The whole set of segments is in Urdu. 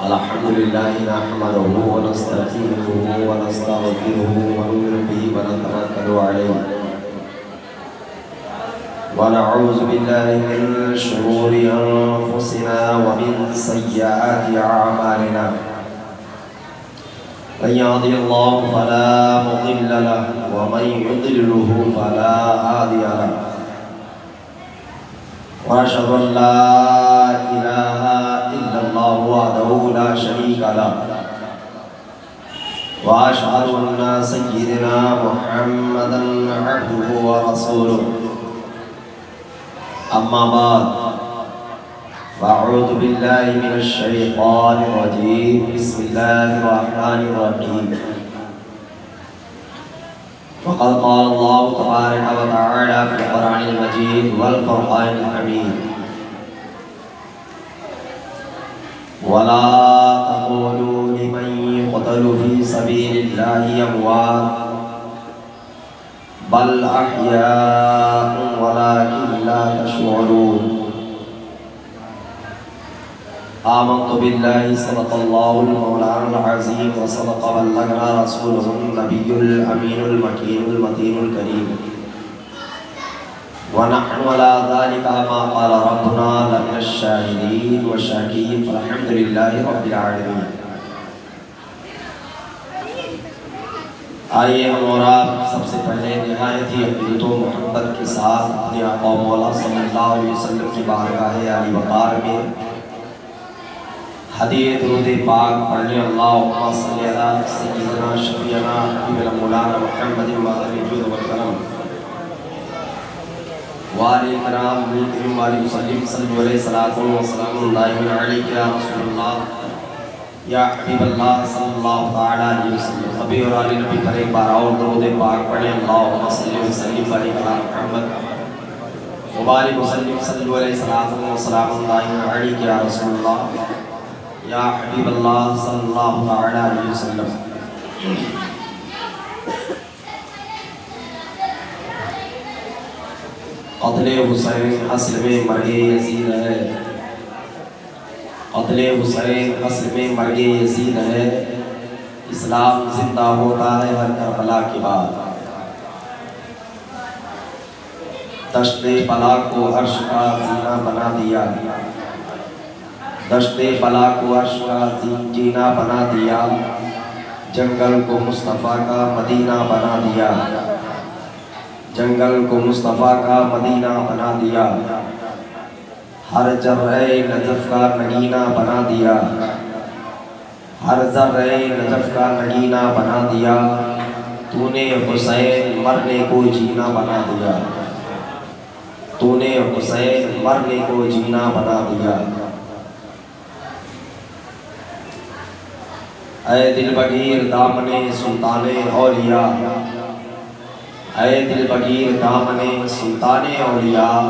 الحمد لله نحمده ونستعينه ونستغفره ونؤمن به ونتوكل عليه ونعوذ بالله من شرور أنفسنا ومن سيئات أعمالنا من يهده الله فلا مضل له ومن يضلله فلا هادي له وأشهد أن لا إله إلا الله وحده لا شريك له وأشهد أن سيدنا محمدا عبده ورسوله أما بعد فأعوذ بالله من الشيطان الرجيم بسم الله الرحمن الرحيم فقد قال الله تبارك وتعالى في القرآن المجيد والفرقان الحميد ولا تقولوا لمن يقتل في سبيل الله أموات بل أحياء ولكن لا تشعرون آمنت بالله صدق الله المولانا العظيم وصدق بلغنا رسوله النبي الأمين المكين المتين الكريم ونحن على ذلك ما قال ربنا لمن الشاهدين والشاكرين فالحمد لله رب العالمين. آئیے ہم اور آپ سب سے پہلے نہایت ہی عقیدت و محبت کے ساتھ اپنے آقا و مولا صلی اللہ علیہ وسلم کی بارگاہ عالی وقار میں حدیث درود پاک پڑھنے اللہم صلی اللہ سیدنا شفیعنا حبیبنا مولانا محمد وآلہ جود والکرم وآلہ کرام ملکرم وآلہ وسلم صلی اللہ علیہ وسلم دائمین علیہ یا رسول اللہ یا حبیب اللہ صلی اللہ علیہ وسلم نبی اور علی نبی پر ایک بار اور درود پاک پڑھنے اللہم صلی اللہ علیہ محمد وآلہ وسلم صلی اللہ علیہ وسلم دائمین علیہ یا رسول اللہ یا حبیب اللہ صلی اللہ علیہ وسلم. قتل حسین اصل میں مرگ یزید ہے. قتل حسین اصل میں مرگ یزید ہے. اسلام زندہ ہوتا ہے ہر کربلا کے بعد. دشت بلا کو عرش کا زینہ بنا دیا. دشت بلا کو عرش کا جینا بنا دیا. جنگل کو مصطفیٰ کا مدینہ بنا دیا. جنگل کو مصطفیٰ کا مدینہ بنا دیا. ہر ذرہ نجف کا نگینہ بنا دیا. ہر ذرہ نجف کا نگینہ بنا دیا. تو نے حسین مرنے کو جینا بنا دیا. تو نے حسین مرنے کو جینا بنا دیا. اے دل بگیر دامن سلطان اولیاء. اے دل بگیر دامن سلطان اولیاء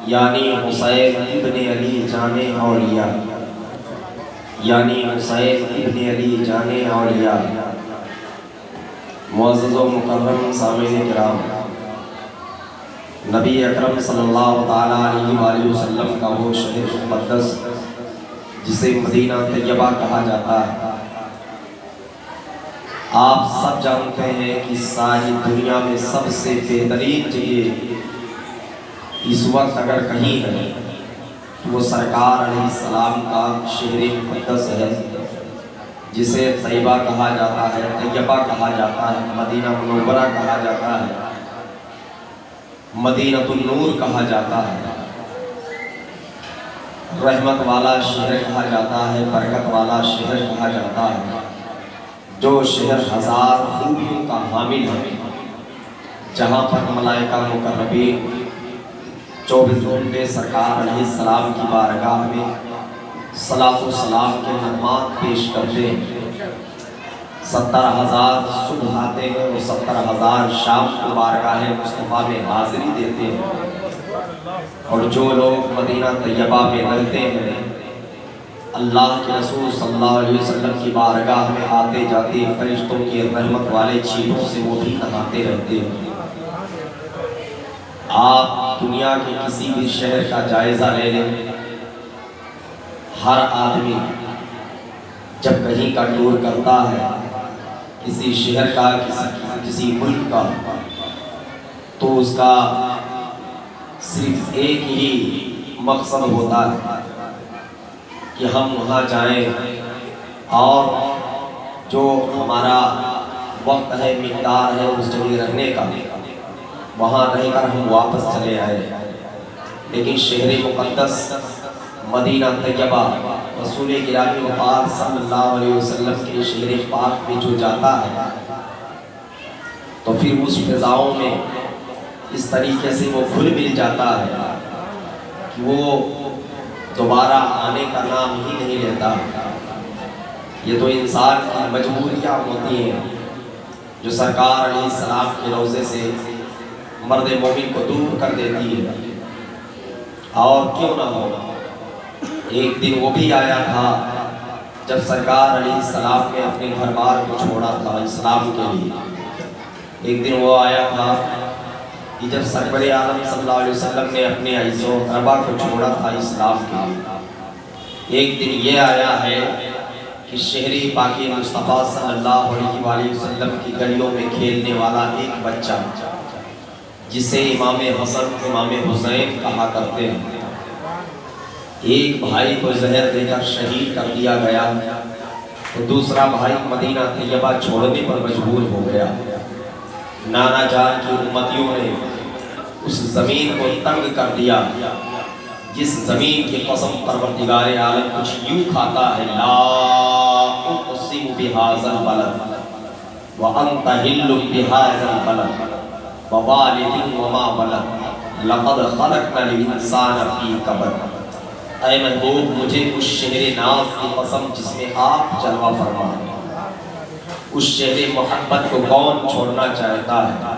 یعنی حسین ابن علی جان اولیاء. یعنی حسین ابن علی جان اولیاء. معزز و مکرم سامعین کرام، نبی اکرم صلی اللہ تعالیٰ علیہ وآلہ وسلم کا وہ شہر مقدس جسے مدینہ طیبہ کہا جاتا ہے، آپ سب جانتے ہیں کہ ساری دنیا میں سب سے بہترین جگہ اس وقت اگر کہیں ہے وہ سرکار علیہ السلام کا شہر مقدس ہے، جسے طیبہ کہا جاتا ہے، طیبہ کہا جاتا ہے، مدینہ منورہ کہا جاتا ہے، مدینہ النور کہا جاتا ہے، رحمت والا شہر کہا جاتا ہے، برکت والا شہر کہا جاتا ہے، جو شہر ہزار خوبیوں کا حامل ہے، جہاں پر ملائکہ مقربین 24 گھنٹے سرکار علیہ السلام کی بارگاہ میں صلاۃ و سلام کے نغمات پیش کرتے ہیں. 70,000 صبح آتے ہیں اور 70,000 شام کو بارگاہ مصطفیٰ میں حاضری دیتے ہیں. اور جو لوگ مدینہ طیبہ میں رہتے ہیں اللہ کے رسول صلی اللہ علیہ وسلم کی بارگاہ میں آتے جاتے فرشتوں کی رحمت والے چھینوں سے وہ بھی نہاتے رہتے ہیں. آپ دنیا کے کسی بھی شہر کا جائزہ لے لیں، ہر آدمی جب کہیں کا ٹور کرتا ہے کسی شہر کا کسی ملک کا تو اس کا صرف ایک ہی مقصد ہوتا ہے کہ ہم وہاں جائیں اور جو ہمارا وقت ہے مقدار ہے اس جگہ رہنے کا وہاں رہ کر ہم واپس چلے آئے۔ لیکن شہر مقدس مدینہ طیبہ رسول گرامی وقار صلی اللہ علیہ وسلم کے شہر پاک میں جو جاتا ہے تو پھر اس فضاؤں میں اس طریقے سے وہ گھل مل جاتا ہے کہ وہ دوبارہ آنے کا نام ہی نہیں لیتا۔ یہ تو انسان کی مجبوریاں ہوتی ہیں جو سرکار علیہ السلام کے روضے سے مرد مومن کو دور کر دیتی ہے۔ اور کیوں نہ ہو، ایک دن وہ بھی آیا تھا جب سرکار علیہ السلام نے اپنے گھر بار کو چھوڑا تھا اسلام کے لیے۔ ایک دن وہ آیا تھا کہ جب سرور عالم صلی اللہ علیہ وسلم نے اپنے عزیز و اقربا کو چھوڑا تھا اسلام کے لیے۔ ایک دن یہ آیا ہے کہ شہری پاکی مصطفیٰ صلی اللہ علیہ وآلہ وسلم کی گلیوں میں کھیلنے والا ایک بچہ جسے امام حسن امام حسین کہا کرتے ہیں، ایک بھائی کو زہر دے کر شہید کر دیا گیا تو دوسرا بھائی مدینہ طیبہ چھوڑنے پر مجبور ہو گیا۔ نانا جان کی امتیوں نے اس زمین کو تنگ کر دیا جس زمین کی قسم پروردگار عالم کچھ یوں کھاتا ہے، لا اقسم بہذا البلد وانت حل بہذا البلد ووالد وما ولد لقد خلقنا الانسان فی کبد۔ اے محبوب مجھے اس شہر ناز کی قسم جس میں آپ جلوہ فرما، اس شہر محبت کو کون چھوڑنا چاہتا ہے؟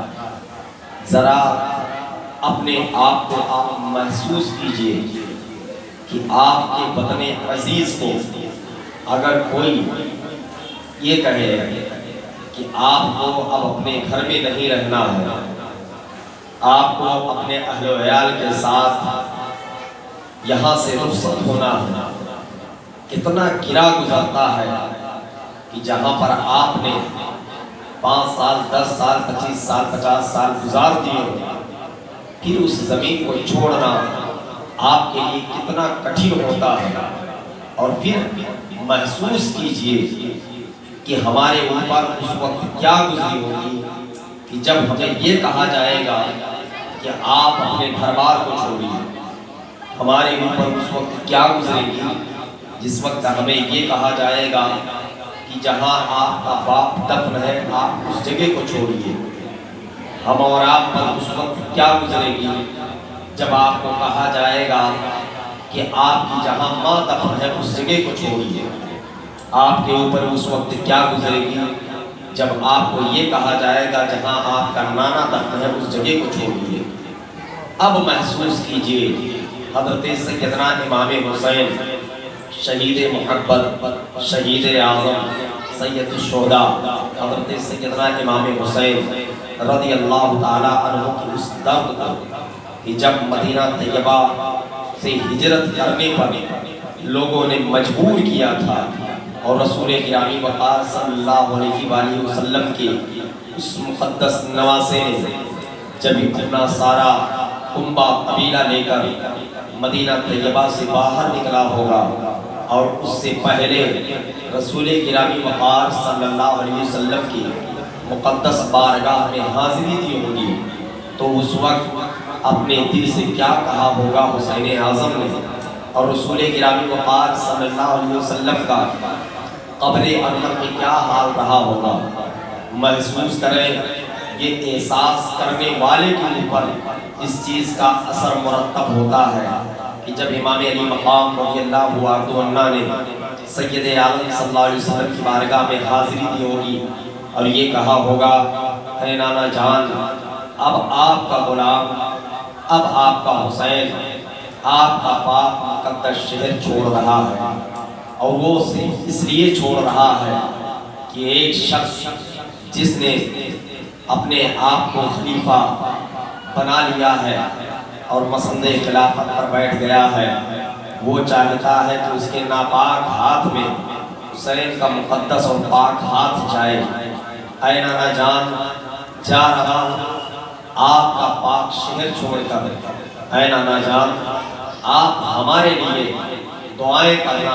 ذرا اپنے آپ کو آپ محسوس کیجئے کہ آپ کے وطن عزیز کو اگر کوئی یہ کہے کہ آپ کو اب اپنے گھر میں نہیں رہنا ہے، آپ کو اپنے اہل و عیال کے ساتھ یہاں سے رخصت ہونا ہے، کتنا گرا گزرتا ہے کہ جہاں پر آپ نے 5 سال 10 سال 25 سال 50 سال گزار دیے پھر اس زمین کو چھوڑنا آپ کے لیے کتنا کٹھن ہوتا ہے۔ اور پھر محسوس کیجئے کہ ہمارے اوپر اس وقت کیا گزری ہوگی کہ جب ہمیں یہ کہا جائے گا کہ آپ اپنے گھر بار کو چھوڑیے۔ ہمارے اوپر اس وقت کیا گزرے گی جس وقت ہمیں یہ کہا جائے گا کہ جہاں آپ کا باپ دفن ہے آپ اس جگہ کو چھوڑیے۔ ہم اور آپ پر اس وقت کیا گزرے گی جب آپ کو کہا جائے گا کہ آپ کی جہاں ماں دفن ہے اس جگہ کو چھوڑیے۔ آپ کے اوپر اس وقت کیا گزرے گی جب آپ کو یہ کہا جائے گا جہاں آپ کا نانا دفن ہے اس جگہ کو چھوڑیے۔ اب محسوس کیجئے حضرت سیدنا امام حسین شہید محبت شہید اعظم سید الشہداء حضرت سیدنا امام حسین رضی اللہ تعالیٰ عنہ کی اس درد کو کہ جب مدینہ طیبہ سے ہجرت کرنے پر لوگوں نے مجبور کیا تھا اور رسول گرامی وقار صلی اللہ علیہ وآلہ وسلم کے اس مقدس نواسے نے جب اپنا سارا کنبہ قبیلہ لے کر مدینہ طیبہ سے باہر نکلا ہوگا اور اس سے پہلے رسول گرامی وقار صلی اللہ علیہ وسلم کی مقدس بارگاہ میں حاضری دی ہوگی تو اس وقت اپنے دل سے کیا کہا ہوگا حسین اعظم نے، اور رسول گرامی وقار صلی اللہ علیہ وسلم کا قبر انور میں کیا حال رہا ہوگا۔ محسوس کریں، یہ احساس کرنے والے کے اوپر اس چیز کا اثر مرتب ہوتا ہے کہ جب امام علی مقام رضی اللہ عنہ نے سید عالم صلی اللہ علیہ وسلم کی بارگاہ میں حاضری دی ہوگی اور یہ کہا ہوگا، اے نانا جان اب آپ کا غلام، اب آپ کا حسین آپ کا پاک مقدس شہر چھوڑ رہا ہے، اور وہ صرف اس لیے چھوڑ رہا ہے کہ ایک شخص جس نے اپنے آپ کو خلیفہ بنا لیا ہے اور مسند خلافت پر بیٹھ گیا ہے، وہ چاہتا ہے کہ اس کے ناپاک ہاتھ میں حسین کا مقدس اور پاک ہاتھ جائے، اے نانا جان جا رہا ہوں آپ کا پاک شہر چھوڑ کر، اے نانا جان آپ ہمارے لیے دعائیں کرنا،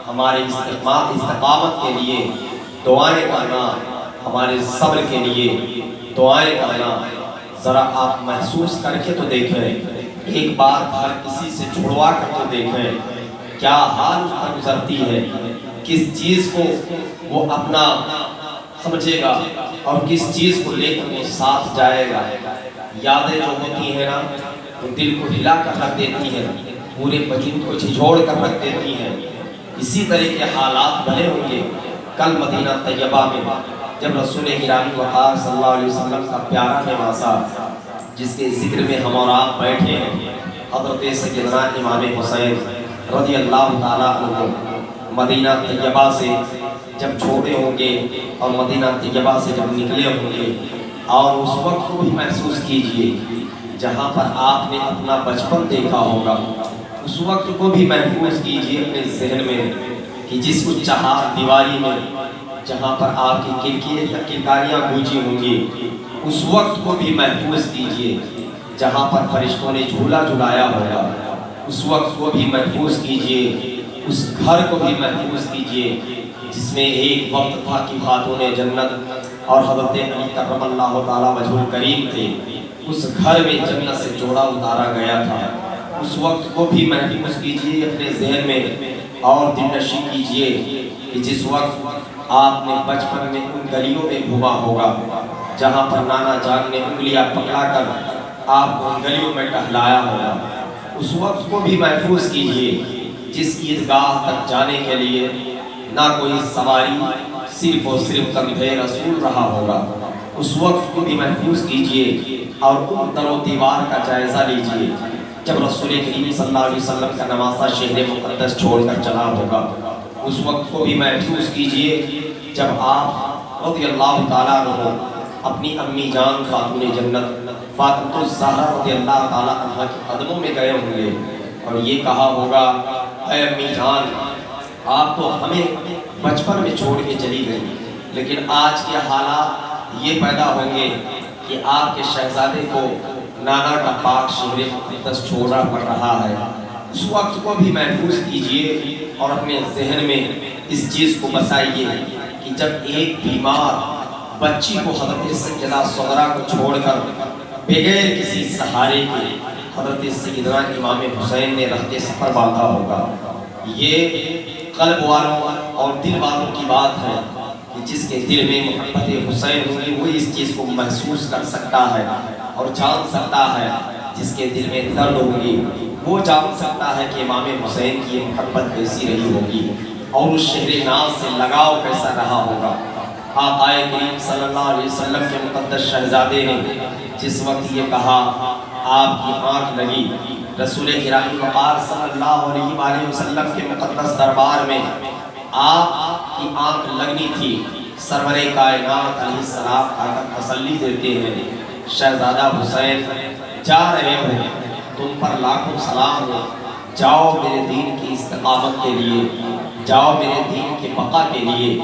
ہمارے استقامت کے لیے دعائیں کرنا، ہمارے صبر کے لیے دعائیں کرنا۔ ذرا آپ محسوس کر کے تو دیکھیں، ایک بار ہر کسی سے چھڑوا کر تو دیکھیں کیا حال اس پر گزرتی ہے، کس چیز کو وہ اپنا سمجھے گا اور کس چیز کو لے کر وہ ساتھ جائے گا۔ یادیں جو ہوتی ہیں نا وہ دل کو ہلا کر رکھ دیتی ہیں، پورے وجود کو جھنجھوڑ کر رکھ دیتی ہیں۔ اسی طرح کے حالات بنے ہوں گے کل مدینہ طیبہ میں، جب رسول گرامی وقار صلی اللہ علیہ وسلم کا پیارا نواسہ جس کے ذکر میں ہم اور آپ بیٹھے ہیں، حضرت سیدنا امام حسین رضی اللہ تعالیٰ عنہ مدینہ طیبہ سے جب چھوڑے ہوں گے اور مدینہ طیبہ سے جب نکلے ہوں گے، اور اس وقت کو بھی محسوس کیجئے جہاں پر آپ نے اپنا بچپن دیکھا ہوگا، اس وقت کو بھی محفوظ کیجئے اپنے ذہن میں کہ جس کو چہار دیواری میں جہاں پر آپ کی کلکاریاں گونجی ہوں گی، اس وقت کو بھی محفوظ کیجئے جہاں پر فرشتوں نے جھولا جھلایا ہوگا، اس وقت کو بھی محفوظ کیجئے، اس گھر کو بھی محفوظ کیجئے جس میں ایک وقت تھا کہ خاتون جنت اور حضرت علی کرم اللہ تعالیٰ وجہ الکریم تھے، اس گھر میں جنت سے جوڑا اتارا گیا تھا، اس وقت کو بھی محفوظ کیجئے اپنے ذہن میں، اور دل نشی کیجئے کہ جس وقت آپ نے بچپن میں ان گلیوں میں گھوما ہوگا جہاں پر نانا جان نے انگلیاں پکڑا کر آپ کو ان گلیوں میں ٹہلایا ہوگا، اس وقت کو بھی محفوظ کیجئے جس عیدگاہ تک جانے کے لیے نہ کوئی سواری، صرف اور صرف کندھے رسول رہا ہوگا، اس وقت کو بھی محفوظ کیجئے اور ان در و دیوار کا جائزہ لیجئے جب رسول کریم صلی اللہ علیہ وسلم کا نواسہ شہر مقدس چھوڑ کر چلا ہوگا، اس وقت کو بھی محفوظ کیجئے جب آپ رضی اللہ تعالیٰ عنہ اپنی امی جان خاتون جنت فاطمہ الزہرا رضی اللہ تعالیٰ عنہ کے قدموں میں گئے ہوں گے اور یہ کہا ہوگا، اے امی جان آپ تو ہمیں بچپن میں چھوڑ کے چلی گئی، لیکن آج کے حالات یہ پیدا ہوں گے کہ آپ کے شہزادے کو نانا کا پاک شہر مقدس چھوڑنا پڑ رہا ہے، اس وقت کو بھی محفوظ کیجئے اور اپنے ذہن میں اس چیز کو بسائیے کہ جب ایک بیمار بچی کو حضرت سیدہ صغرا کو چھوڑ کر بغیر کسی سہارے کے حضرت سیدنا امام حسین نے رخت سفر باندھا ہوگا، یہ قلب والوں اور دل والوں کی بات ہے کہ جس کے دل میں محبت حسین ہوگی وہ اس چیز کو محسوس کر سکتا ہے اور جان سکتا ہے، جس کے دل میں درد ہوگی وہ جان سکتا ہے کہ امام حسین کی محبت کیسی رہی ہوگی اور اس شہر ناز سے لگاؤ کیسا رہا ہوگا۔ آقا کریم صلی اللہ علیہ وسلم کے مقدس شہزادے نے جس وقت یہ کہا، آپ کی آنکھ لگی رسول گرامی وقار صلی اللہ علیہ وآلہ وسلم کے مقدس دربار میں، آپ کی آنکھ لگنی تھی، سرور کائنات علیہ السلام آ کر تسلی دیتے ہیں، شہزادہ حسین جا رہے ہو، تم پر لاکھوں سلام ہو، جاؤ میرے دین کی استقامت کے لیے، جاؤ میرے دین کے بقا کے لیے،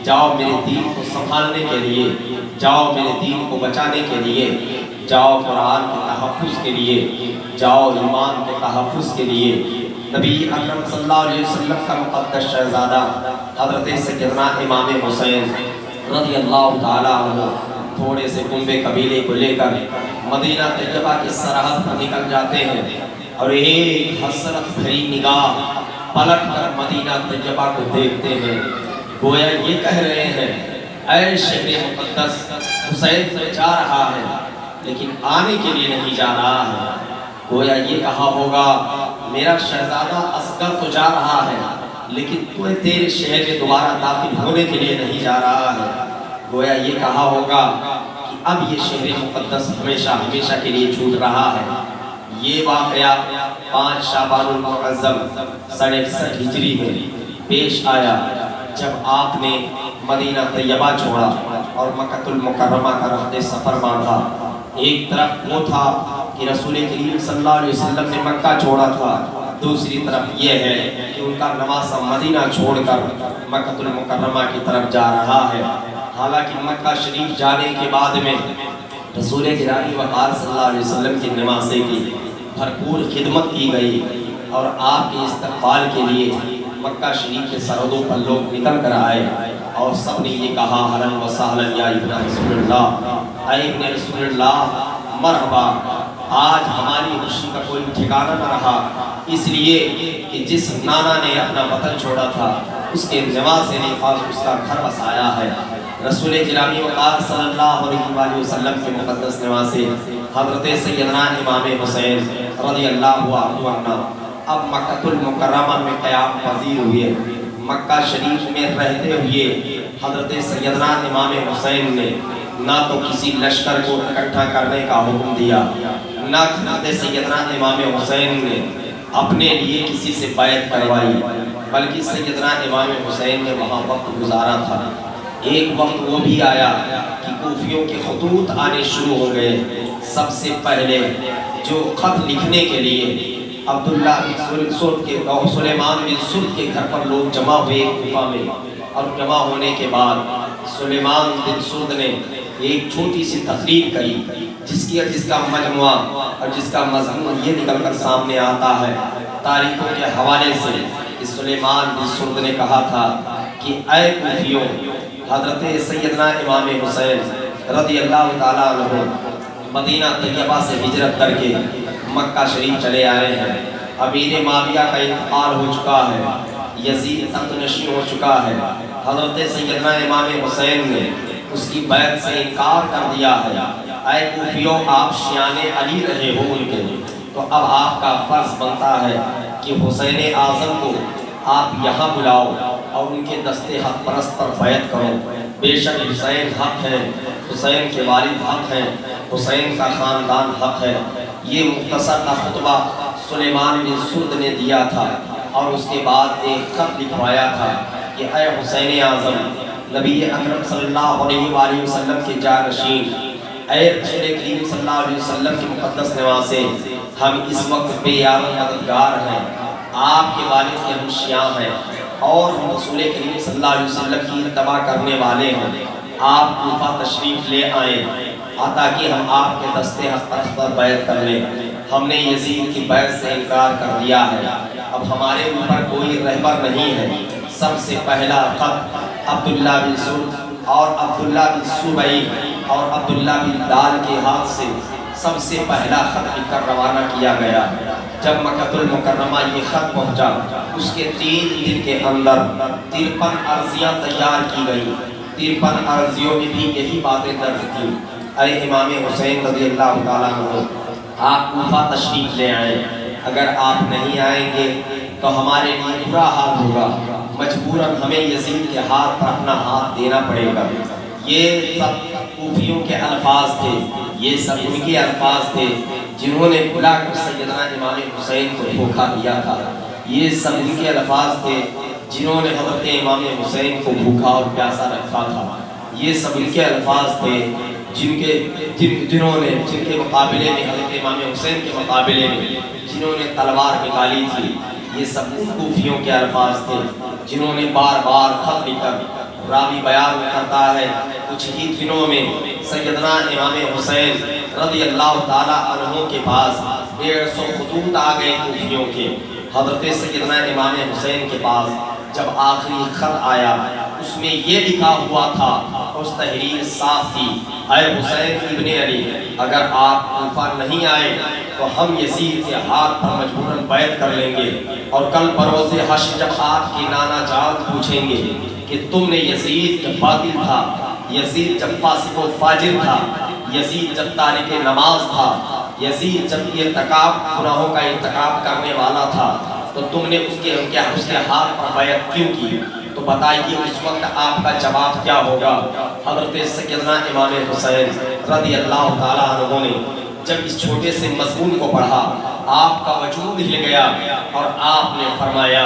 جاؤ میرے دین کو سنبھالنے کے لیے، جاؤ میرے دین کو بچانے کے لیے، جاؤ قرآن کے تحفظ کے لیے، جاؤ ایمان کے تحفظ کے لیے۔ نبی اکرم صلی اللہ علیہ وسلم کا مقدس شہزادہ حضرت سیدنا امام حسین رضی اللہ تعالیٰ عنہ تھوڑے سے کنبے قبیلے کو لے کر مدینہ طیبہ کی سرحد پر نکل جاتے ہیں اور ایک حسرت بھری نگاہ پلٹ کر مدینہ طیبہ کو دیکھتے ہیں، گویا یہ کہہ رہے ہیں، اے شہر مقدس حسین تو جا رہا ہے لیکن آنے کے لیے نہیں جا رہا ہے، گویا یہ کہا ہوگا میرا شہزادہ اصغر تو جا رہا ہے لیکن تو تیرے شہر میں دوبارہ داخل ہونے کے لیے نہیں جا رہا ہے، گویا یہ کہا ہوگا کہ اب یہ شہر مقدس ہمیشہ ہمیشہ کے لیے چھوٹ رہا ہے۔ یہ واقعہ 5 شعبان المعظم 61 ہجری میں پیش آیا جب آپ نے مدینہ طیبہ چھوڑا اور مکہ المکرمہ کا رخت سفر باندھا۔ ایک طرف وہ تھا کہ رسول کریم صلی اللہ علیہ وسلم نے مکہ چھوڑا تھا، دوسری طرف یہ ہے کہ ان کا نواسہ مدینہ چھوڑ کر مکہ المکرمہ کی طرف جا رہا ہے۔ حالانکہ مکہ شریف جانے کے بعد میں رسول گرامی وقار صلی اللہ علیہ وسلم کی نواسے کی بھرپور خدمت کی گئی، اور آپ کے استقبال کے لیے مکہ شریف کے سرحدوں پر لوگ نکل کر آئے، اور سب نے یہ کہا اہلاً و سہلاً یا ابن رسول اللہ، اے ابن رسول اللہ مرحبا۔ آج ہماری خوشی کا کوئی ٹھکانہ نہ رہا، اس لیے کہ جس نانا نے اپنا وطن چھوڑا تھا اس کے نواسے نے خاص اس کا گھر بسایا ہے۔ رسول گرامی وقار صلی اللہ علیہ وآلہ وسلم کے مقدس نواسے حضرت سیدنا امام حسین رضی اللہ عنہ اب مکہ المکرمہ میں قیام پذیر ہوئے۔ مکہ شریف میں رہتے ہوئے حضرت سیدنا امام حسین نے نہ تو کسی لشکر کو اکٹھا کرنے کا حکم دیا، نہ حضرت سیدنا امام حسین نے اپنے لیے کسی سے بیعت کروائی، بلکہ سیدنا امام حسین نے وہاں وقت گزارا تھا۔ ایک وقت وہ بھی آیا کہ کوفیوں کے خطوط آنے شروع ہو گئے۔ سب سے پہلے جو خط لکھنے کے لیے عبداللہ بن سرد کے اور سلیمان بن سرد کے گھر پر لوگ جمع ہوئے کوفہ میں، اور جمع ہونے کے بعد سلیمان بن سرد نے ایک چھوٹی سی تقریر کری جس کا مجموعہ اور جس کا مضمون یہ نکل کر سامنے آتا ہے تاریخوں کے حوالے سے کہ سلیمان بن سرد نے کہا تھا کہ اے کوفیوں، حضرت سیدنا امام حسین رضی اللہ تعالیٰ عنہ مدینہ طیبہ سے ہجرت کر کے مکہ شریف چلے آئے ہیں۔ امیر معاویہ کا انتقال ہو چکا ہے، یزید تخت نشین ہو چکا ہے، حضرت سیدنا امام حسین نے اس کی بیعت سے انکار کر دیا ہے۔ اے کوفیوں، آپ شیعان علی رہے ہو ان کے، تو اب آپ کا فرض بنتا ہے کہ حسین اعظم کو آپ یہاں بلاؤ اور ان کے دستے حق پرست پر بیعت کرو۔ بے شک حسین حق ہے، حسین کے والد حق ہیں، حسین کا خاندان حق ہے۔ یہ مختصر کا خطبہ سلیمان بن سرد نے دیا تھا، اور اس کے بعد ایک خط لکھوایا تھا کہ اے حسین اعظم، نبی اکرم صلی اللہ علیہ وآلہ وسلم کے جانشین، اے رسول کریم صلی اللہ علیہ وسلم کے مقدس نواسے، ہم اس وقت بے یار و مددگار ہیں، آپ کے والد کے ہم شیعہ ہیں، اور ہم رسول کریم صلی اللہ علیہ وسلم کی اتباع کرنے والے ہیں۔ آپ کوفہ تشریف لے آئیں تاکہ ہم آپ کے دستے حق پرست پر بیعت کر لیں۔ ہم نے یزید کی بیعت سے انکار کر دیا ہے، اب ہمارے اوپر کوئی رہبر نہیں ہے۔ سب سے پہلا خط عبداللہ بن سرد اور عبداللہ بن سبعی اور عبداللہ بن دال کے ہاتھ سے سب سے پہلا خط لکھ کر روانہ کیا گیا۔ جب مکہ المکرمہ یہ خط پہنچا، اس کے 3 دن کے اندر 53 عرضیاں تیار کی گئی۔ 53 عرضیوں میں بھی یہی باتیں درج تھیں۔ اے امام حسین رضی اللہ تعالیٰ عنہ، آپ کوفہ تشریف لے آئیں، اگر آپ نہیں آئیں گے تو ہمارے لیے برا حال ہوگا، مجبوراً ہمیں یزید کے ہاتھ پر اپنا ہاتھ دینا پڑے گا۔ یہ سب کوفیوں کے الفاظ تھے، یہ سب ان کے الفاظ تھے جنہوں نے بلا کر سیدنا امام حسین کو دھوکا دیا تھا۔ یہ سب ان کے الفاظ تھے جنہوں نے حضرت امام حسین کو بھوکا اور پیاسا رکھا تھا۔ یہ سب ان کے الفاظ تھے جن کے مقابلے میں حضرت امام حسین کے مقابلے میں جنہوں نے تلوار نکالی تھی۔ یہ سب ان کوفیوں کے الفاظ تھے جنہوں نے بار بار خط لکھ کر، راوی بیان کرتا ہے کچھ ہی دنوں میں سیدنا امام حسین رضی اللہ تعالیٰ عنہ کے پاس 150 خطوط آ گئے کوفیوں کے۔ حضرت سیدنا امام حسین کے پاس جب آخری خط آیا، اس میں یہ لکھا ہوا تھا، اس تحریر صاف تھی، اے حسین ابن علی، اگر آپ کوفہ نہیں آئے تو ہم یزید کے ہاتھ پر مجبوراً بیعت کر لیں گے، اور کل بروز حشر جب آپ کے نانا جان پوچھیں گے کہ تم نے یزید جب باطل تھا، یزید جب فاسق و فاجر تھا، یزید جب تارک نماز تھا، یزید جب گناہوں کا ارتکاب کرنے والا تھا، تو تم نے اس کے ہاتھ پر بیعت کیوں کی؟ تو بتائیے اس وقت آپ کا جواب کیا ہوگا؟ حضرت سیدنا امام حسین رضی اللہ تعالیٰ عنہ نے جب اس چھوٹے سے مضمون کو پڑھا، آپ کا وجود ہل گیا، اور آپ نے فرمایا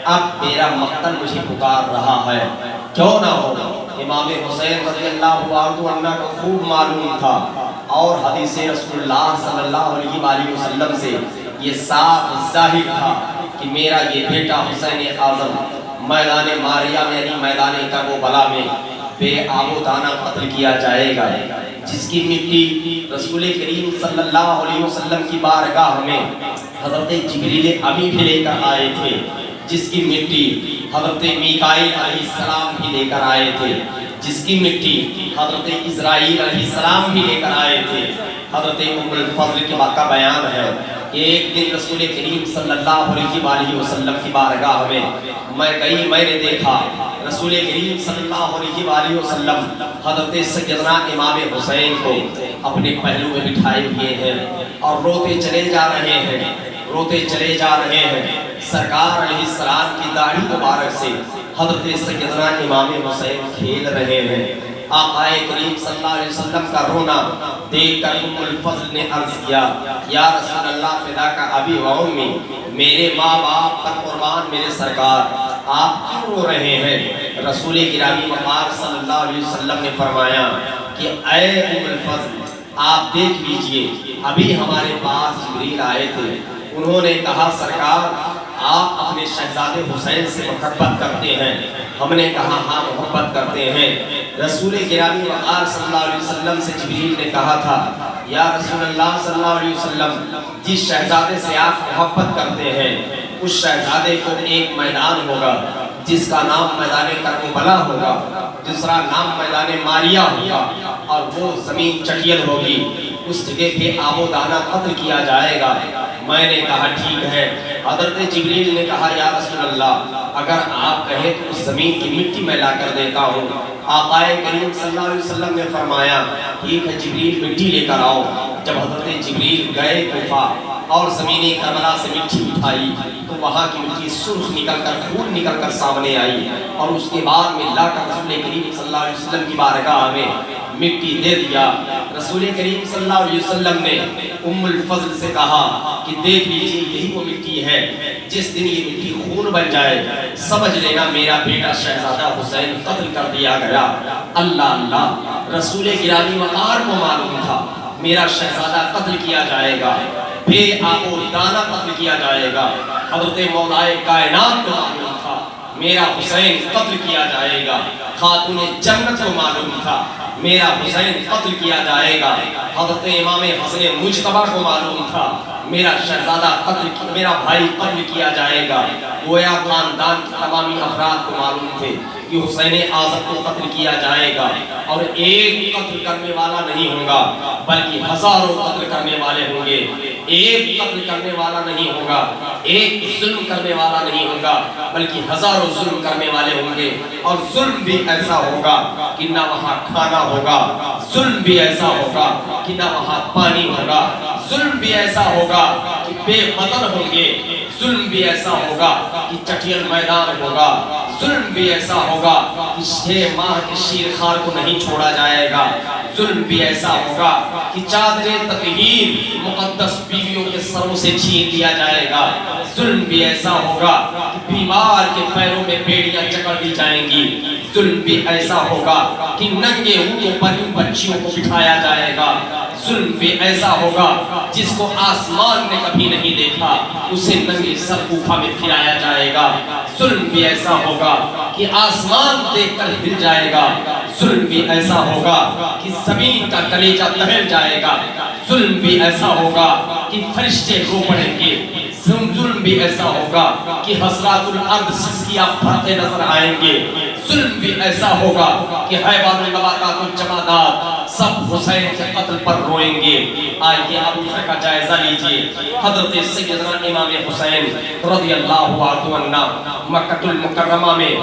اب میرا مقتل مجھے پکار رہا ہے، کیوں نہ ہو۔ امام حسین رضی اللہ عنہ کو خوب معلوم تھا، اور حدیث رسول اللہ صلی اللہ علیہ وآلہ وسلم سے یہ صاف ظاہر تھا کہ میرا یہ بیٹا حسین اعظم میدان ماریہ میں یعنی میدان کربلا میں بے آب و دانہ قتل کیا جائے گا، جس کی مٹی رسول کریم صلی اللہ علیہ وسلم کی بارگاہ میں حضرت جبریل امی بھی لے کر آئے تھے، جس کی مٹی حضرت میکائیل علیہ السلام بھی لے کر آئے تھے، جس کی مٹی حضرت اسرائیل علیہ السلام بھی لے کر آئے تھے۔ حضرت ام الفضل کے واقعہ بیان ہے کہ ایک دن رسول کریم صلی اللہ علیہ وسلم کی بارگاہ میں میں نے دیکھا رسول کریم صلی اللہ علیہ وسلم حضرت سیدنا امام حسین کو اپنے پہلو میں بٹھائے ہوئے ہیں اور روتے چلے جا رہے ہیں، روتے چلے جا رہے ہیں۔ سرکار علیہ السلام کی داڑھی مبارک سے حضرت سیدنا امام حسین کھیل رہے ہیں۔ آقا کریم صلی اللہ علیہ وسلم کا رونا دیکھ کر ام الفضل نے عرض کیا، یا رسول اللہ فداک ابی و امی، میرے ماں باپ پر قربان میرے سرکار، آپ کیوں رو رہے ہیں؟ رسول گرامی مقار صلی اللہ علیہ وسلم نے فرمایا کہ اے ام الفضل، آپ دیکھ لیجئے ابھی ہمارے پاس جبریل آئے تھے، انہوں نے کہا سرکار آپ اپنے شہزادے حسین سے محبت کرتے ہیں؟ ہم نے کہا ہاں محبت کرتے ہیں۔ رسول گرامی وقار صلی اللہ علیہ وسلم سے جبریل نے کہا تھا، یا رسول اللہ صلی اللہ علیہ وسلم، جس شہزادے سے آپ محبت کرتے ہیں اس شہزادے کو ایک میدان ہوگا جس کا نام میدان کربلا ہوگا، دوسرا نام میدان ماریہ ہوگا، اور وہ زمین چٹیل ہوگی، اس جگہ پہ آب و دانہ قتل کیا جائے گا۔ میں نے کہا ٹھیک ہے۔ حضرت جبریل نے کہا یا رسول اللہ اگر آپ کہیں تو اس زمین کی مٹی میں لا کر دیتا ہوں۔ آقا کریم صلی اللہ علیہ وسلم نے فرمایا ٹھیک ہے جبریل مٹی لے کر آؤ۔ جب حضرت جبریل گئے کوفہ اور زمین کربلا سے مٹی اٹھائی تو وہاں کی مٹی سرخ نکل کر خون نکل کر سامنے آئی، اور اس کے بعد میں لا کر رسول کریم صلی اللہ علیہ وسلم کی بارگاہ میں مٹی دے دیا۔ رسول کریم صلی اللہ علیہ وسلم نے ام الفضل سے کہا کہ دیکھ لیجئے یہی وہ مٹی ہے، جس دن یہ مٹی خون بن جائے سمجھ لینا میرا بیٹا شہزادہ حسین قتل کر دیا گیا۔ اللہ اللہ، رسول گرامی وقار کو معلوم تھا میرا شہزادہ قتل کیا جائے گا، بے آب و دانہ قتل کیا جائے گا۔ حضرت مولائے کائنات کو معلوم تھا میرا حسین قتل کیا جائے گا۔ خاتون جنت کو معلوم تھا میرا حسین قتل کیا جائے گا۔ حضرت امام حسن مجتبی کو معلوم تھا میرا شہزادہ میرا بھائی قتل کیا جائے گا۔ گویا خاندان کے تمامی افراد کو معلوم تھے کہ حسین اعظم کو قتل کیا جائے گا، اور ایک قتل کرنے والا نہیں ہوگا بلکہ ہزاروں قتل کرنے والے ہوں گے۔ ایک قتل کرنے والا نہیں ہوگا، ایک ظلم کرنے والا نہیں ہوگا بلکہ ہزاروں ظلم کرنے والے ہوں گے، اور ظلم بھی ایسا ہوگا کہ نہ وہاں کھانا ہوگا، ظلم بھی ایسا ہوگا کہ نہ وہاں پانی ہوگا، ظلم بھی ایسا ہوگا کہ بے وطن ہوں گے، ظلم بھی ایسا ہوگا کہ چٹیل میدان ہوگا، ظلم بھی ایسا ہوگا کہ 6 ماہ کے شیر خار کو نہیں چھوڑا جائے گا، ظلم بھی ایسا ہوگا کہ چادر تطہیر مقدس بیویوں کے سروں سے چھین لیا جائے گا، ظلم بھی ایسا ہوگا کہ بیمار کے پیروں میں بیڑیاں جکڑ دی جائیں گی، ظلم بھی ایسا ہوگا کہ ننگے اونٹوں پر ان بچیوں کو بٹھایا جائے گا، ظلم بھی ایسا ہوگا جس کو آسمان نے کبھی نہیں دیکھا اسے ننگے سر کوفہ میں پھرایا جائے گا، ظلم بھی ایسا ہوگا کہ آسمان دیکھ کر ہل جائے گا، ظلم بھی ایسا ہوگا کہ زمین کا کلیجہ دہل جائے گا، ظلم بھی ایسا ہوگا کہ فرشتے رو پڑیں گے، ظلم بھی ایسا ہوگا کہ حسرات الارض سسکیاں بھرتے نظر آئیں گے، ظلم بھی ایسا ہوگا کہ حیوان النباتات الجمادات سب حسین کے قتل پر روئیں گے۔ آئیے ابو بکر کا جائزہ لیجئے۔ حضرت سیدنا امام حسین رضی اللہ عنہ مکہ المکرمہ میں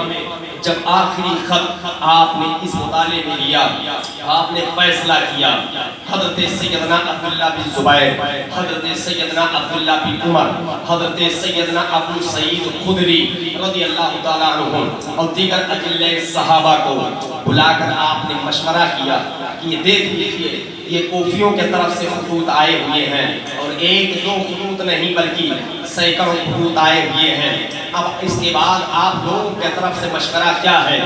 جب آخری خط آپ نے اس مطالعے میں لیا، آپ نے فیصلہ کیا، حضرت سیدنا عبداللہ بن زبیر، حضرت سیدنا عبداللہ بن عمر، حضرت سیدنا ابو سعید خدری رضی اللہ تعالیٰ عنہ اور دیگر اجلے صحابہ کو بلا کر آپ نے مشورہ کیا کہ یہ دیکھ لیجئے یہ کوفیوں کے طرف سے خطوط آئے ہوئے ہیں، اور ایک دو خطوط نہیں بلکہ سینکڑوں خطوط آئے ہوئے ہیں۔ اب اس کے بعد آپ لوگوں کے طرف سے مشورہ کیا ہے؟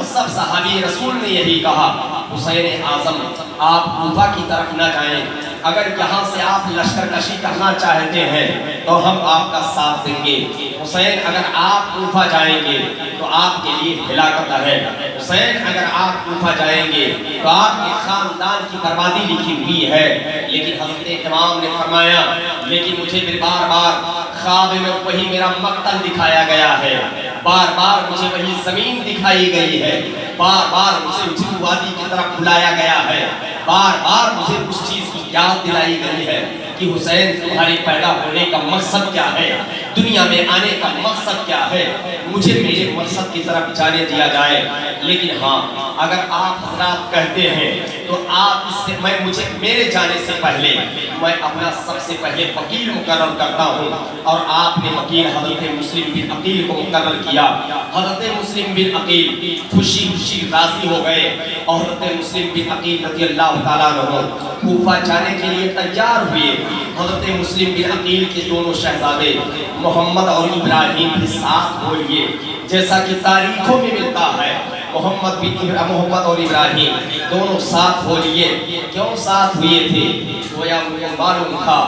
سب صحابی رسول نے یہی کہا حسین اعظم آپ کوفہ کی طرف نہ جائیں، اگر یہاں سے آپ لشکر کشی کرنا چاہتے ہیں تو ہم آپ کا ساتھ دیں گے۔ حسین اگر آپ کوفہ جائیں گے تو آپ کے لیے ہلاکت ہے۔ حسین اگر آپ کوفہ جائیں گے تو آپ کے خاندان کی بربادی لکھی ہوئی ہے۔ لیکن حضرت امام نے فرمایا لیکن مجھے بار بار خواب میں وہی میرا مقتل دکھایا گیا ہے، بار بار مجھے وہی زمین دکھائی گئی ہے، بار بار مجھے اسی وادی کی طرف بلایا گیا ہے، بار بار مجھے اس چیز کی یاد دلائی گئی ہے کہ حسین تمہارے پیدا ہونے کا مقصد کیا ہے، دنیا میں آنے کا مقصد کیا ہے، مجھے میرے مقصد کی طرف جانے دیا جائے۔ لیکن ہاں اگر آپ حضرات کہتے ہیں تو آپ اس سے مجھے میرے جانے سے پہلے میں اپنا سب سے پہلے وکیل مقرر کرتا ہوں، اور آپ نے وکیل حضرت مسلم بن عقیل کو مقرر کیا۔ حضرت مسلم بن عقیل خوشی خوشی راضی ہو گئے اور حضرت مسلم بن عقیل رضی اللہ تعالیٰ عنہ کوفہ جانے کے لیے تیار ہوئے۔ حضرت مسلم بن عقیل کے دونوں شہزادے محمد اور ابراہیم بھی ساتھ ہو لیے، جیسا کہ تاریخوں میں ملتا ہے محمد اور ابراہیم دونوں ساتھ ہو لیے۔ کیوں ساتھ ہوئے تھے؟ گویا مجھے معلوم تھا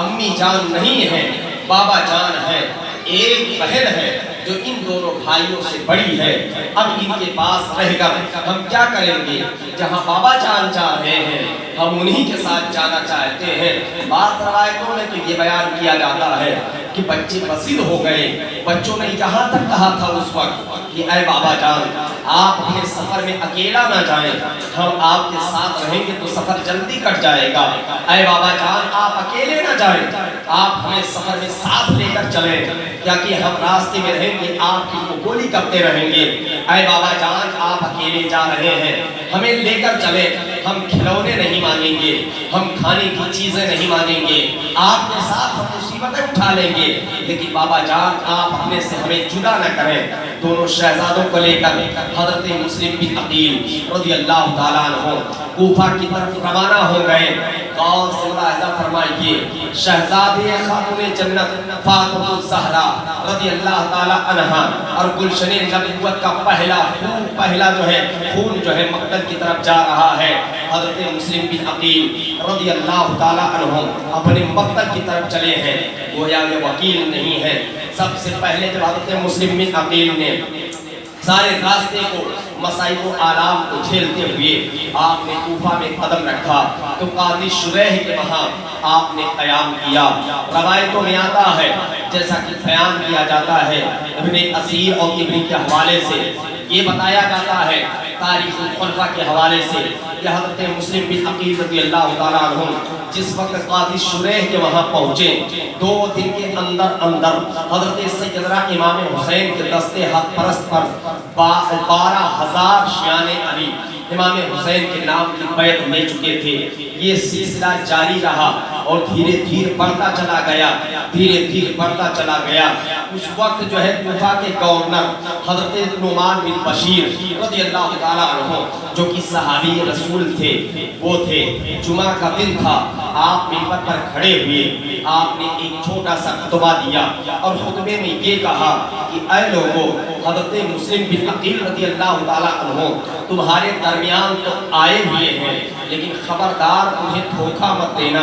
امی جان نہیں ہے، بابا جان ہے، ایک بہن ہے جو ان دونوں بھائیوں سے بڑی ہے، اب ان کے پاس رہ کر ہم کیا کریں گے؟ جہاں بابا جان جا رہے ہیں ہم انہی کے ساتھ جانا چاہتے ہیں۔ بعض روایتوں میں تو یہ بیان کیا جاتا ہے کہ بچے بصیر ہو گئے، بچوں نے یہاں تک کہا تھا اس وقت کہ اے بابا جان آپ اپنے سفر میں اکیلا نہ جائیں، ہم آپ کے ساتھ رہیں گے تو سفر جلدی کٹ جائے گا۔ اے بابا جان آپ اکیلے نہ جائیں، آپ ہمیں سفر میں ساتھ لے کر چلیں، کیا کہ ہم راستے میں رہیں گے آپ کی کو گولی کرتے رہیں گے۔ اے بابا جان آپ اکیلے جا رہے ہیں، ہمیں لے کر چلیں، ہم کھلونے نہیں مانگیں گے، ہم کھانے کی چیزیں نہیں مانگیں گے، آپ کے ساتھ ہم مصیبتیں اٹھا لیں گے، لیکن بابا جان آپ اپنے سے ہمیں جدا نہ کریں۔ دونوں شہزادوں کو لے کر حضرت مسلم بن عقیل رضی اللہ تعالیٰ عنہ کوفہ کی طرف روانہ ہو گئے۔ غور سے ملاحظہ فرمائیے، شہزادی خاتون جنت فاطمہ الزہرا رضی اللہ تعالیٰ عنہ اور گلشن نبوت کا پہلا خون جو ہے مقتل کی طرف جا رہا ہے۔ حضرت مسلم بن عقیل رضی اللہ تعالیٰ عنہ اپنے مقتل کی طرف چلے ہیں، گویا یہ وکیل نہیں ہے۔ سب سے پہلے جب حضرت مسلم بن عقیل نے سارے راستے کو مصائب و آلام کو جھیلتے ہوئے آپ نے کوفہ میں قدم رکھا تو قاضی شریح کے وہاں آپ نے قیام کیا۔ روایتوں میں آتا ہے جیسا کہ بیان کیا جاتا ہے ابن اسیر اور ابن کے حوالے سے، یہ بتایا جاتا ہے تاریخ الخلفاء کے حوالے سے کہ حضرت مسلم بن عقیل رضی اللہ تعالیٰ عنہ جس وقت قاضی شریح کے وہاں پہنچے 2 دن کے اندر حضرت سیدنا امام حسین کے دستے حق پرست پر 12,000 شیعان علی امام حسین کے نام کی بیعت لے چکے تھے۔ یہ سلسلہ جاری رہا اور دھیرے دھیرے بڑھتا چلا گیا۔ اس وقت جو ہے کوفہ کے گورنر حضرت نعمان بن بشیر رضی اللہ تعالیٰ عنہ جو کہ صحابی رسول تھے، وہ تھے۔ جمعہ کا دن تھا، آپ منبر پر کھڑے ہوئے، آپ نے ایک چھوٹا سا خطبہ دیا اور خطبے میں یہ کہا کہ اے لوگوں، حضرت مسلم بن عقیل رضی اللہ تعالیٰ عنہ تمہارے درمیان تو آئے ہوئے ہیں، لیکن خبردار انہیں دھوکہ مت دینا،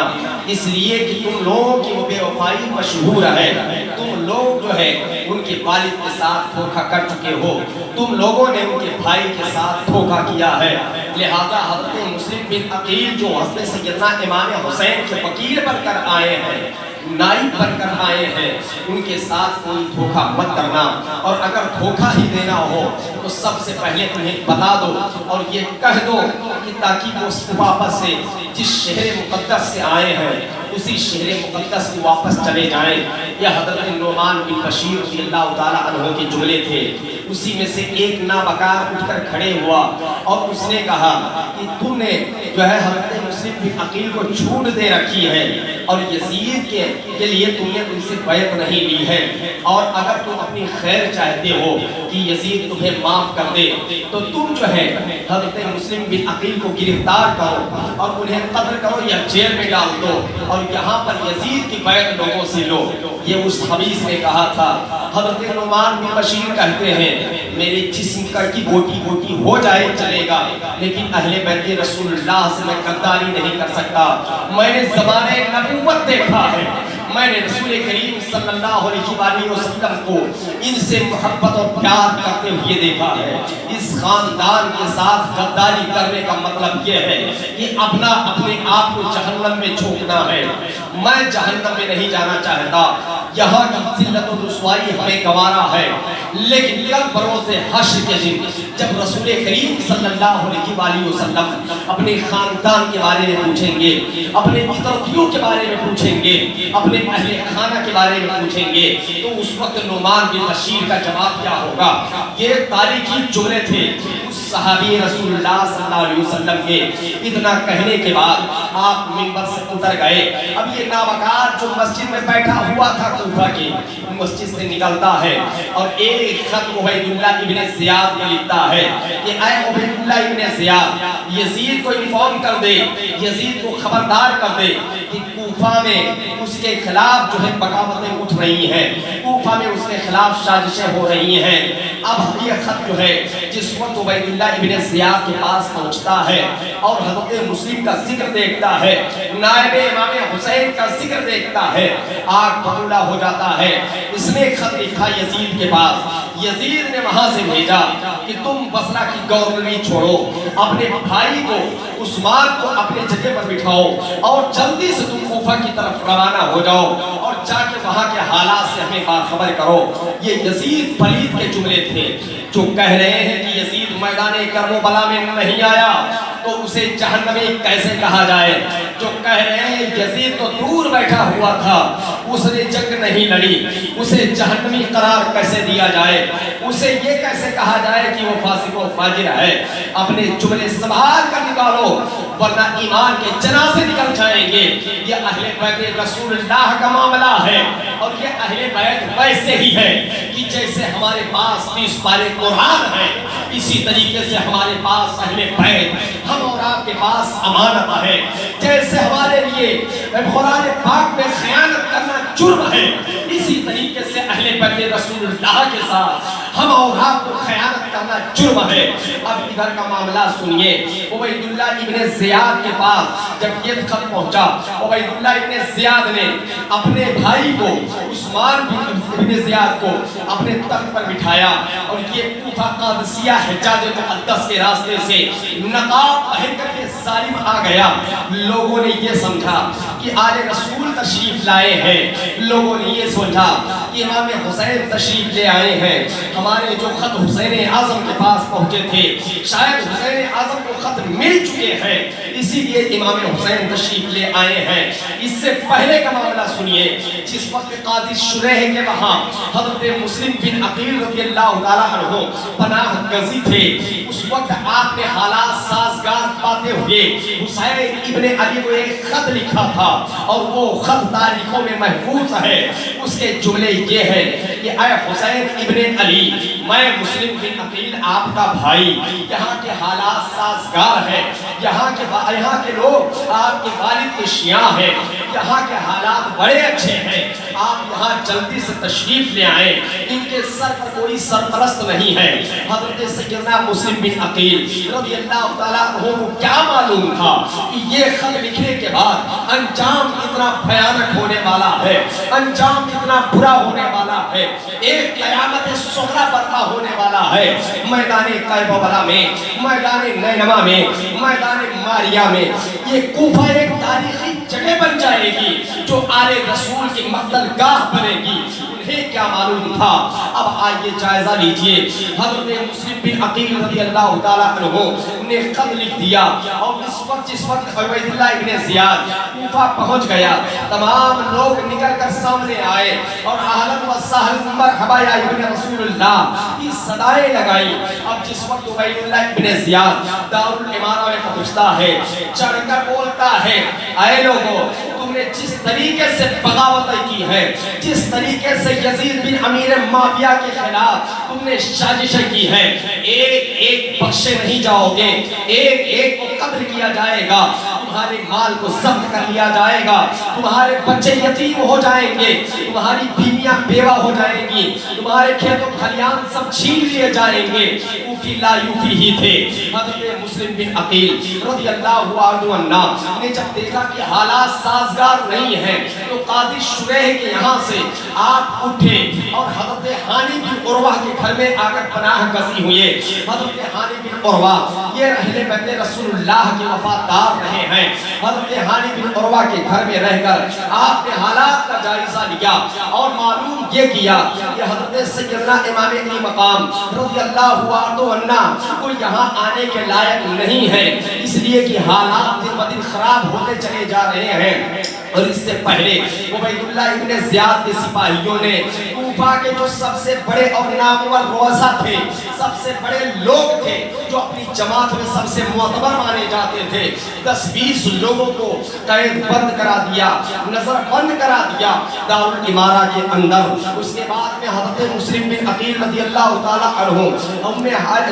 اس لیے کہ تم لوگوں کی بے وفائی مشہور ہے، تم لوگ جو ہے ان کے والد کے ساتھ دھوکہ کر چکے ہو، تم لوگوں نے ان کے بھائی کے ساتھ دھوکہ کیا ہے۔ لہذا حضرت مسلم بن عقیل جو حضرت سیدنا امام حسین کے وکیل بن کر آئے ہیں، نائب بن کر آئے ہیں، ان کے ساتھ کوئی دھوکہ مت کرنا، اور اگر دھوکہ ہی دینا ہو تو سب سے پہلے انہیں بتا دو اور یہ کہہ دو کہ تاکہ وہ واپس سے جس شہر مقدس سے آئے ہیں اسی شہر مقدس کو واپس چلے جائیں۔ یہ حضرت نعمان بن بشیر رضی اللہ تعالیٰ عنہ کے جملے تھے۔ اسی میں سے ایک نابکار اٹھ کر کھڑے ہوا اور اس نے کہا کہ تم نے جو ہے حضرت مسلم بن عقیل کو چھوٹ دے رکھی ہے اور یزید کے لیے تم نے ان سے بیعت نہیں لی ہے، اور اگر تم اپنی خیر چاہتے ہو کہ یزید تمہیں معاف کر دے تو تم جو ہے حضرت مسلم بن عقیل کو گرفتار کرو اور انہیں قتل کرو یا جیل میں ڈال دو اور یہاں پر یزید کی بیعت لوگوں سے لو۔ یہ اس خبیث نے کہا تھا حضرت نعمان بن بشیر کہتے ہیں میرے جسم کا کی بوٹی بوٹی ہو جائے چلے گا، لیکن اہل بیت رسول اللہ سے میں غداری نہیں کر سکتا۔ میں نے زمانے نبوت دیکھا ہے، میں نے رسول کریم صلی اللہ علیہ وسلم کو ان سے محبت اور پیار کرتے ہوئے دیکھا ہے۔ اس خاندان کے ساتھ غداری کرنے کا مطلب یہ ہے کہ اپنے آپ کو جہنم میں جھونکنا ہے۔ میں جہنم میں نہیں جانا چاہتا، یہاں کی ذلت و رسوائی ہمیں گوارا ہے، لیکن کل بروز حشر کے دن جب رسول کریم صلی اللہ علیہ وسلم اپنے خاندان کے بارے میں پوچھیں گے، اپنے اترتیوں کے بارے میں پوچھیں گے، اپنے اہل خانہ کے بارے میں پوچھیں گے، تو اس وقت نعمان بن بشیر کا جواب کیا ہوگا؟ یہ تاریخی جملے تھے اس صحابی رسول اللہ صلی اللہ علیہ وسلم کے۔ اتنا کہنے کے بعد آپ منبر سے اتر گئے۔ اب یہ نابکار جو مسجد میں بیٹھا ہوا تھا کوفہ کی مسجد سے نکلتا ہے اور ایک خط عبید اللہ ابن زیاد کو لکھتا ہے کہ اے عبید اللہ ابن زیاد، یزید کو انفارم کر دے، یزید کو خبردار کر دے کہ کوفہ میں اس کے خلاف جو ہے بغاوتیں اٹھ رہی ہیں، کوفہ میں اس کے خلاف سازشیں ہو رہی ہیں۔ اب یہ خط جو ہے جس وقت عبید اللہ ابن زیاد کے پاس پہنچتا ہے اور حضرت مسلم کا ذکر دیکھتا ہے، نائب امام حسین کا ذکر دیکھتا ہے، آگ بگولا ہو جاتا ہے۔ اس نے خط لکھا یزید کے پاس، یزید نے وہاں سے بھیجا کہ تم بصرہ کی گورنری چھوڑو، اپنے بھائی کو عثمان کو اپنے جگہ پر بٹھاؤ اور جلدی سے تم کوفہ کی طرف روانہ ہو جاؤ اور جا کے وہاں کے حالات سے ہمیں باخبر کرو۔ یہ یزید پلید کے جملے تھے جو کہہ رہے ہیں کہ یزید میدان کرم و بلا میں نہیں آیا تو اسے جہنمی کیسے کہا جائے، جو کہہ رہے ہیں یزید تو دور بیٹھا ہوا تھا، اس نے جنگ نہیں لڑی، اسے جہنمی قرار کیسے دیا جائے، اسے یہ کیسے کہا جائے کہ وہ فاسق و فاجر ہے۔ اپنے جملے سنبھال کر نکالو ورنہ ایمان کے جنازے نکل جائیں گے۔ یہ اہل بیت رسول اللہ کا معاملہ ہے اور یہ اہل بیت ویسے ہی ہے کہ جیسے ہمارے پاس 30 پارے قرآن ہیں، اسی طریقے سے ہمارے پاس اہل بیت ہم اور آپ کے پاس امانت ہے۔ جیسے ہمارے لیے قرآن پاک میں خیانت کرنا جرم ہے، اسی طریقے سے اہل بیت رسول اللہ کے ساتھ ہم اور آپ کو خیانت کرنا جرم ہے۔ اب ادھر کا معاملہ سنیے، عبید اللہ ابن زیاد کے پاس جب یہ خط پہنچا، عبید اللہ ابن زیاد نے اپنے بھائی کو عثمان ابن زیاد کو اپنے تخت پر بٹھایا اور یہ کوفہ قادسیہ حجاز مقدس کے راستے سے نقاب پہن کر کے ظالم آ گیا۔ لوگوں نے یہ سمجھا کہ آل رسول تشریف لائے ہیں، لوگوں نے یہ سمجھا کہ امام حسین تشریف لے آئے ہیں۔ ہمارے جو خط حسین اعظم کے پاس پہنچے تھے شاید حسین اعظم کو خط مل چکے ہیں، اسی لیے امام حسین تشریف لے آئے ہیں۔ اس سے پہلے کا معاملہ سنیے، جس وقت قاضی شریح کے وہاں حضرت مسلم بن عقیل رضی اللہ تعالیٰ عنہ پناہ گزی تھے، اس وقت آپ نے حالات سازگار پاتے ہوئے حسین ابن علی کو ایک خط لکھا تھا اور وہ خط تاریخوں میں محفوظ ہے۔ اس کے جملے یہ ہے کہ اے حسین ابن علی، میں مسلم بن عقیل آپ کا بھائی، یہاں کے حالات سازگار ہیں، یہاں کے لوگ آپ کے والد کے شیعہ ہیں، یہاں کے حالات بڑے اچھے ہیں، آپ یہاں جلدی سے تشریف لے آئیں، ان کے سر پر کوئی سرپرست نہیں ہے۔ حضرت سیدنا مسلم بن عقیل رضی اللہ تعالیٰ عنہ کو کیا معلوم تھا کہ یہ خط لکھنے کے بعد انجام اتنا بھیانک ہونے والا ہے، انجام اتنا برا ہونے والا ہے، ایک قیامت صغری برپا ہونے والا ہے میدان کربلا میں، میدان نینوا میں، میدان ماریا میں۔ یہ کوفہ ایک تاریخی جگہ بن جائے گی جو آل رسول کی مقتل گاہ بنے گی۔ انہیں کیا معلوم تھا؟ اب آئیے جائزہ لیجئے، حضرت مسلم بن عقیل رضی اللہ تعالیٰ عنہ نے خط لکھ دیا اور جس وقت عبید اللہ ابن زیاد کوفہ پہنچ گیا، تمام لوگ نکل کر سامنے آئے اور اہلاً و سہلاً مرحبا یا ابن رسول اللہ کی صدائیں لگائی۔ اب جس وقت عبید اللہ ابن زیاد دارالامارہ میں پہنچتا ہے، چڑھ کر بولتا ہے، اے لوگوں، تم نے جس طریقے سے بغاوتیں کی ہے، جس طریقے سے یزید بن امیر معاویہ کے خلاف تم نے سازشیں کی ہے، ایک ایک بخشے نہیں جاؤ گے، ایک ایک کو قتل کیا جائے گا۔ تمہارے مال کو ضبط کر لیا جائے گا، تمہارے بچے یتیم ہو جائیں گے، تمہاری بیویاں بیوہ ہو جائیں گی، تمہارے کھیت و کھلیان سب چھین لیے جائیں گے۔ اوفی لا یوفی ہی تھے حضرت مسلم بن عقیل رضی اللہ عنہ نے جب دیکھا کہ حالات سازگار نہیں ہیں تو قاضی شریح کے یہاں سے آپ اٹھے اور حضرت حانی بن عروہ کے گھر میں آ کر پناہ گزین ہوئے۔ حضرت حانی بن عروہ یہ اہل بیت رسول اللہ کے وفادار رہے ہیں۔ حضرت حانی بن عروہ کے گھر میں رہ کر آپ نے حالات کا جائزہ لیا اور معلوم یہ کیا کہ حضرت سیدنا امام علی مقام رضی اللہ عنہ کو یہاں آنے کے لائق نہیں ہے، اس لیے کہ حالات دن بدن خراب ہوتے چلے جا رہے ہیں۔ اور اس سے پہلے عبید اللہ ابن زیاد کے سپاہیوں نے کوفہ کے جو سب سے بڑے اور نامور روزہ تھے، سب سے بڑے لوگ تھے جو اپنی جماعت میں سب سے معتبر مانے جاتے تھے، 10-20 لوگوں کو قید بند کرا دیا، نظر بند کرا دیا دارالامارہ کے اندر۔ اس کے بعد میں حضرت مسلم بن عقیل رضی اللہ تعالیٰ عنہ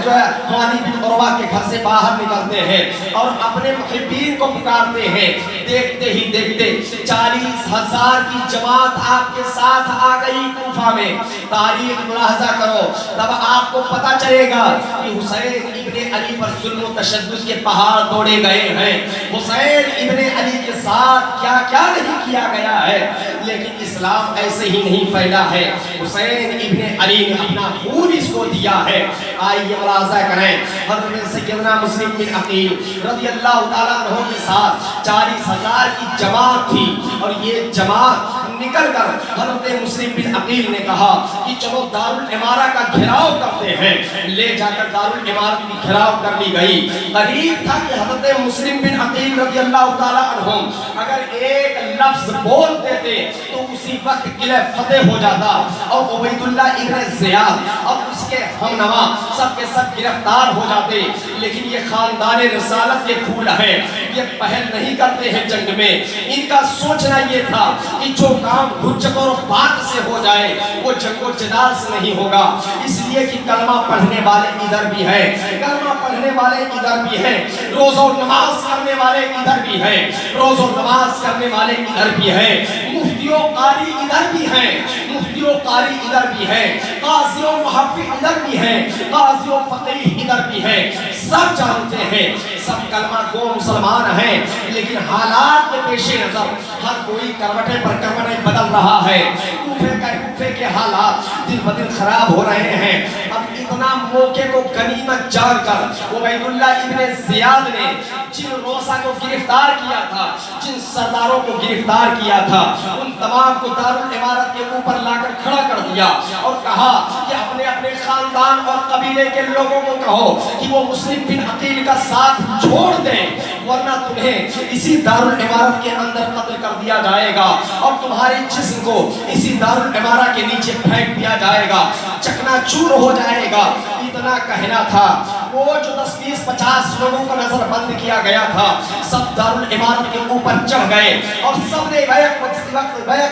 جو ہے حانی بن عروہ کے گھر سے باہر نکلتے ہیں اور اپنے محبین کو پکارتے ہیں۔ دیکھتے ہی دیکھتے 40,000 کی جماعت آپ کے ساتھ آ گئی کوفہ میں۔ تاریخ ملاحظہ کرو، تب آپ کو پتہ چلے گا کہ حسین ابن علی پر ظلم و تشدد کے پہاڑ توڑے گئے ہیں، حسین ابن علی کے ساتھ کیا کیا نہیں کیا گیا ہے، لیکن اسلام ایسے ہی نہیں پھیلا ہے۔ حسین ابن علی نے اپنا خون اس کو دیا ہے۔ آئیے ملاحظہ کریں، حضرت سیدنا مسلم بن عقیل رضی اللہ تعالیٰ عنہ کے ساتھ 40,000 کی جماعت تھی اور یہ جماعت نکل کر حضرت مسلم بن عقیل نے کہا کہ چلو دارالامارہ کا گھراؤ کرتے ہیں۔ لے جا کر دارالامارہ کی گھراؤ کر لی گئی۔ قریب تھا کہ حضرت مسلم بن عقیل رضی اللہ تعالیٰ عنہ اگر ایک لفظ بول دیتے تو اسی وقت قلعہ فتح ہو جاتا اور عبید اللہ ابن زیاد اور اس کے ہمنوا سب کے سب گرفتار ہو جاتے، لیکن یہ خاندان رسالت کے پھول ہیں، یہ پہل نہیں کرتے ہیں جنگ میں۔ ان کا سوچنا یہ تھا کہ جو کام حجت اور بات سے ہو جائے وہ جنگ و جدال سے نہیں ہوگا، اس لیے کہ کلمہ پڑھنے والے ادھر بھی ہیں، کلمہ پڑھنے والے ادھر بھی ہیں، روز و نماز کرنے والے ادھر بھی ہیں، روز و نماز کرنے والے ادھر بھی ہیں، مفتی و قاری ادھر بھی ہیں، مفتی و قاری ادھر بھی ہیں، قاضی و محفظ ادھر بھی ہیں، قاضی و فقیہ ادھر بھی ہیں۔ سب جانتے ہیں، سب کلمہ گو مسلمان ہیں، لیکن حالات کے پیش نظر ہر کوئی کروٹیں پر کروٹیں بدل رہا ہے۔ کوفے کے حالات دن بدن خراب ہو رہے ہیں۔ اب اتنا موقع کو غنیمت جان کر عبید اللہ ابن زیاد نے جن روزہ کو گرفتار کیا تھا، جن سرداروں کو گرفتار کیا تھا، ان تمام کو دارالامارہ کے اوپر لا کر کھڑا کر دیا اور کہا کہ اپنے اپنے خاندان اور قبیلے کے لوگوں کو کہو کہ وہ مسلم بن عقیل کا ساتھ چھوڑ دیں، ورنہ تمہیں اسی دارالامارہ کے اندر قتل کر دیا جائے گا اور تمہاری جسم کو اسی دارالامارہ کے نیچے پھینک دیا جائے گا، چکنا چور ہو جائے گا۔ اتنا کہنا تھا، وہ جو 10-20-50 لوگوں کو نظر بند کیا گیا تھا سب دارالامارہ کے اوپر چڑھ گئے اور سب نے بیک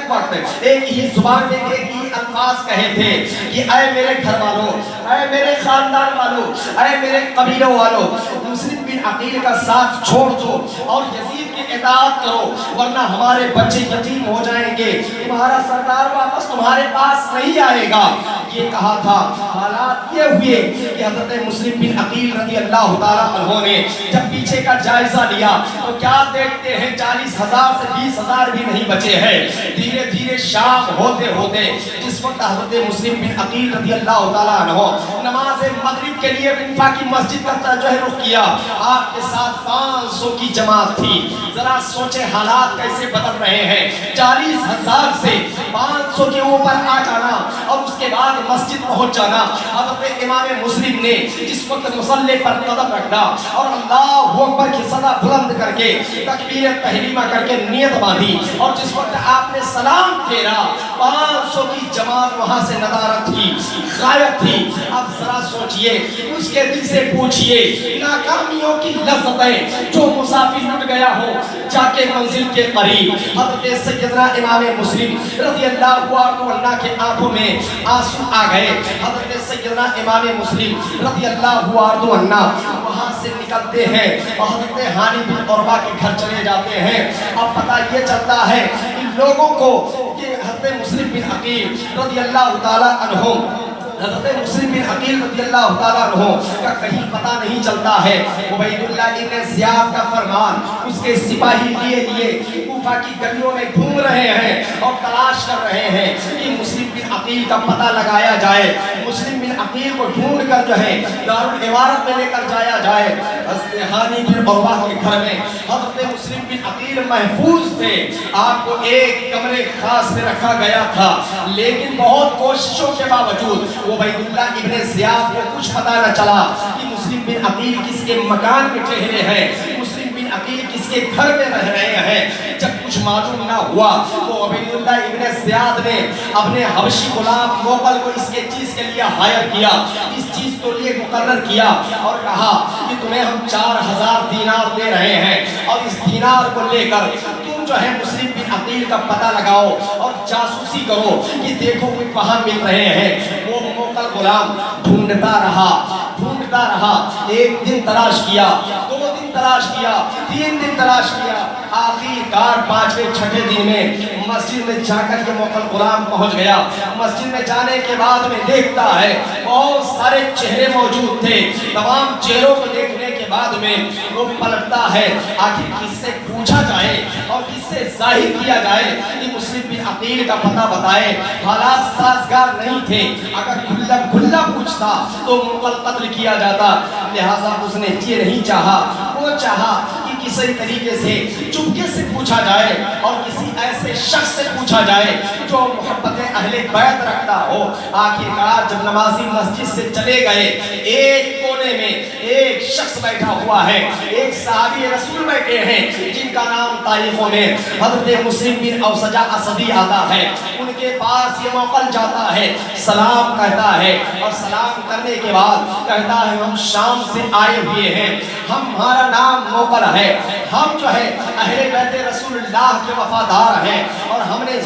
وقت ایک ہی زبان میں ایک ہی الفاظ کہے تھے کہ اے میرے گھر والوں، اے میرے خاندان والوں، اے میرے قبیلوں والوں، مسلم بن عقیل کا ساتھ چھوڑ دو اور یزید کی اطاعت کرو، ورنہ ہمارے بچے یتیم ہو جائیں گے، تمہارا سردار واپس تمہارے پاس نہیں آئے گا۔ یہ کہا تھا۔ حالات یہ ہوئے کہ حضرت مسلم بن عقیل رضی اللہ تعالیٰ عنہ نے جب پیچھے کا جائزہ لیا تو کیا دیکھتے ہیں 40,000 سے 20,000 بھی نہیں بچے ہیں۔ دھیرے دھیرے شام ہوتے ہوتے جس وقت حضرت مسلم بن عقیل رضی اللہ تعالیٰ عنہ نماز مغرب کے لیے کنفہ کی مسجد کا رخ کیا، آپ کے ساتھ 500 کی جماعت تھی۔ ذرا سوچے حالات کیسے بدل رہے ہیں، 40,000 سے 500 کے اوپر آ جانا اور اس کے بعد مسجد پہنچ جانا۔ حضرت امام مسلم نے جس وقت مصلی پر قدم رکھا اور اللہ اکبر کی صدا بلند کر کے تکبیر تحریمہ کر کے نیت باندھی اور جس وقت آپ نے سلام پھیرا 500 کی جماعت وہاں سے ندارت تھی، غائب تھی۔ اب ذرا سوچئے، اس کے دل سے پوچھئے، ناکامیوں کی لذتیں جو مسافر لٹ گیا ہو جا کے منزل کے قریب۔ حضرت سیدنا امام مسلم رضی اللہ عنہ کے آنکھوں میں آنسو آ گئے۔ حضرت سیدنا امام مسلم رضی اللہ عنہ وہاں سے سے نکلتے ہیں اور حضرت ہانی بن عروہ کے گھر چلے جاتے ہیں۔ اب پتہ یہ چلتا ہے ان لوگوں کو کہ حضرت مسلم بن عقیل رضی اللہ تعالیٰ عنہ، حضرت مسلم بن عقیل رضی اللہ تعالیٰ عنہ کا کہیں پتہ نہیں چلتا ہے۔ عبید اللہ ابن زیاد کا فرمان، اس کے سپاہی لیے کوفہ کی گلیوں میں گھوم رہے ہیں اور تلاش کر رہے ہیں کہ مسلم بن عقیل کا پتہ لگایا جائے، مسلم بن عقیل کو ڈھونڈ کر جو ہے دارالامارت میں لے کر جایا جائے۔ حضرت ہانی بن عروہ کے گھر میں حضرت مسلم بن عقیل محفوظ تھے، آپ کو ایک کمرے خاص میں رکھا گیا تھا، لیکن بہت کوششوں کے باوجود عبید اللہ ابن زیاد کو کچھ پتہ نہ چلا کہ مسلم بن عقیل کس کے مکان میں ٹھہرے ہیں، مسلم بن عقیل کس کے گھر میں رہ رہے ہیں۔ جب کچھ معلوم نہ ہوا تو عبید اللہ ابن زیاد نے اپنے حبشی غلام موقل کو اس کے چیز کے لیے ہائر کیا، اس چیز کو لیے مقرر کیا اور کہا کہ تمہیں ہم 4000 دینار دے رہے ہیں اور اس دینار کو لے کر تم جو ہے مسلم بن عقیل کا پتہ لگاؤ اور جاسوسی کرو کہ دیکھو کوئی کہاں مل رہے ہیں۔ وہ موقل غلام ڈھونڈتا رہا، ایک دن تلاش کیا، 2 دن تلاش کیا، 3 دن تلاش کیا، آخر کار 5ویں 6ٹھے دن میں مسجد میں جا کر یہ موقل غلام پہنچ گیا۔ مسجد میں جانے کے بعد میں دیکھتا ہے بہت سارے چہرے موجود تھے، تمام چہروں کو دیکھنے کے بعد میں وہ پلٹتا ہے، آخر کس سے پوچھا جائے اور کس سے ظاہر کیا جائے کہ مسلم بن عقیل کا پتہ بتائے۔ حالات سازگار نہیں تھے، اگر کھلا پوچھتا تو موقل قتل کیا جاتا، لہٰذا اس نے یہ نہیں چاہا، وہ چاہا کہ کسی طریقے سے چپکے سے پوچھا جائے اور کسی ایسے شخص سے پوچھا جائے جو محبت اہل بیت رکھتا ہو۔ آخرکار جب نمازی مسجد سے چلے گئے، ایک کونے میں ایک شخص بیٹھا ہوا ہے، ایک صحابی رسول بیٹھے ہیں جن کا نام تاریخوں میں حضرت مسلم بن اوسجہ اسدی آتا ہے۔ ان کے پاس یہ موقل جاتا ہے، سلام کہتا ہے اور سلام کرنے کے بعد کہتا ہے ہم شام سے آئے ہوئے ہیں، ہمارا نام موقل ہے، ہم جو ہے اہل بیت رسول اللہ کے وفادار ہیں اور ہم نے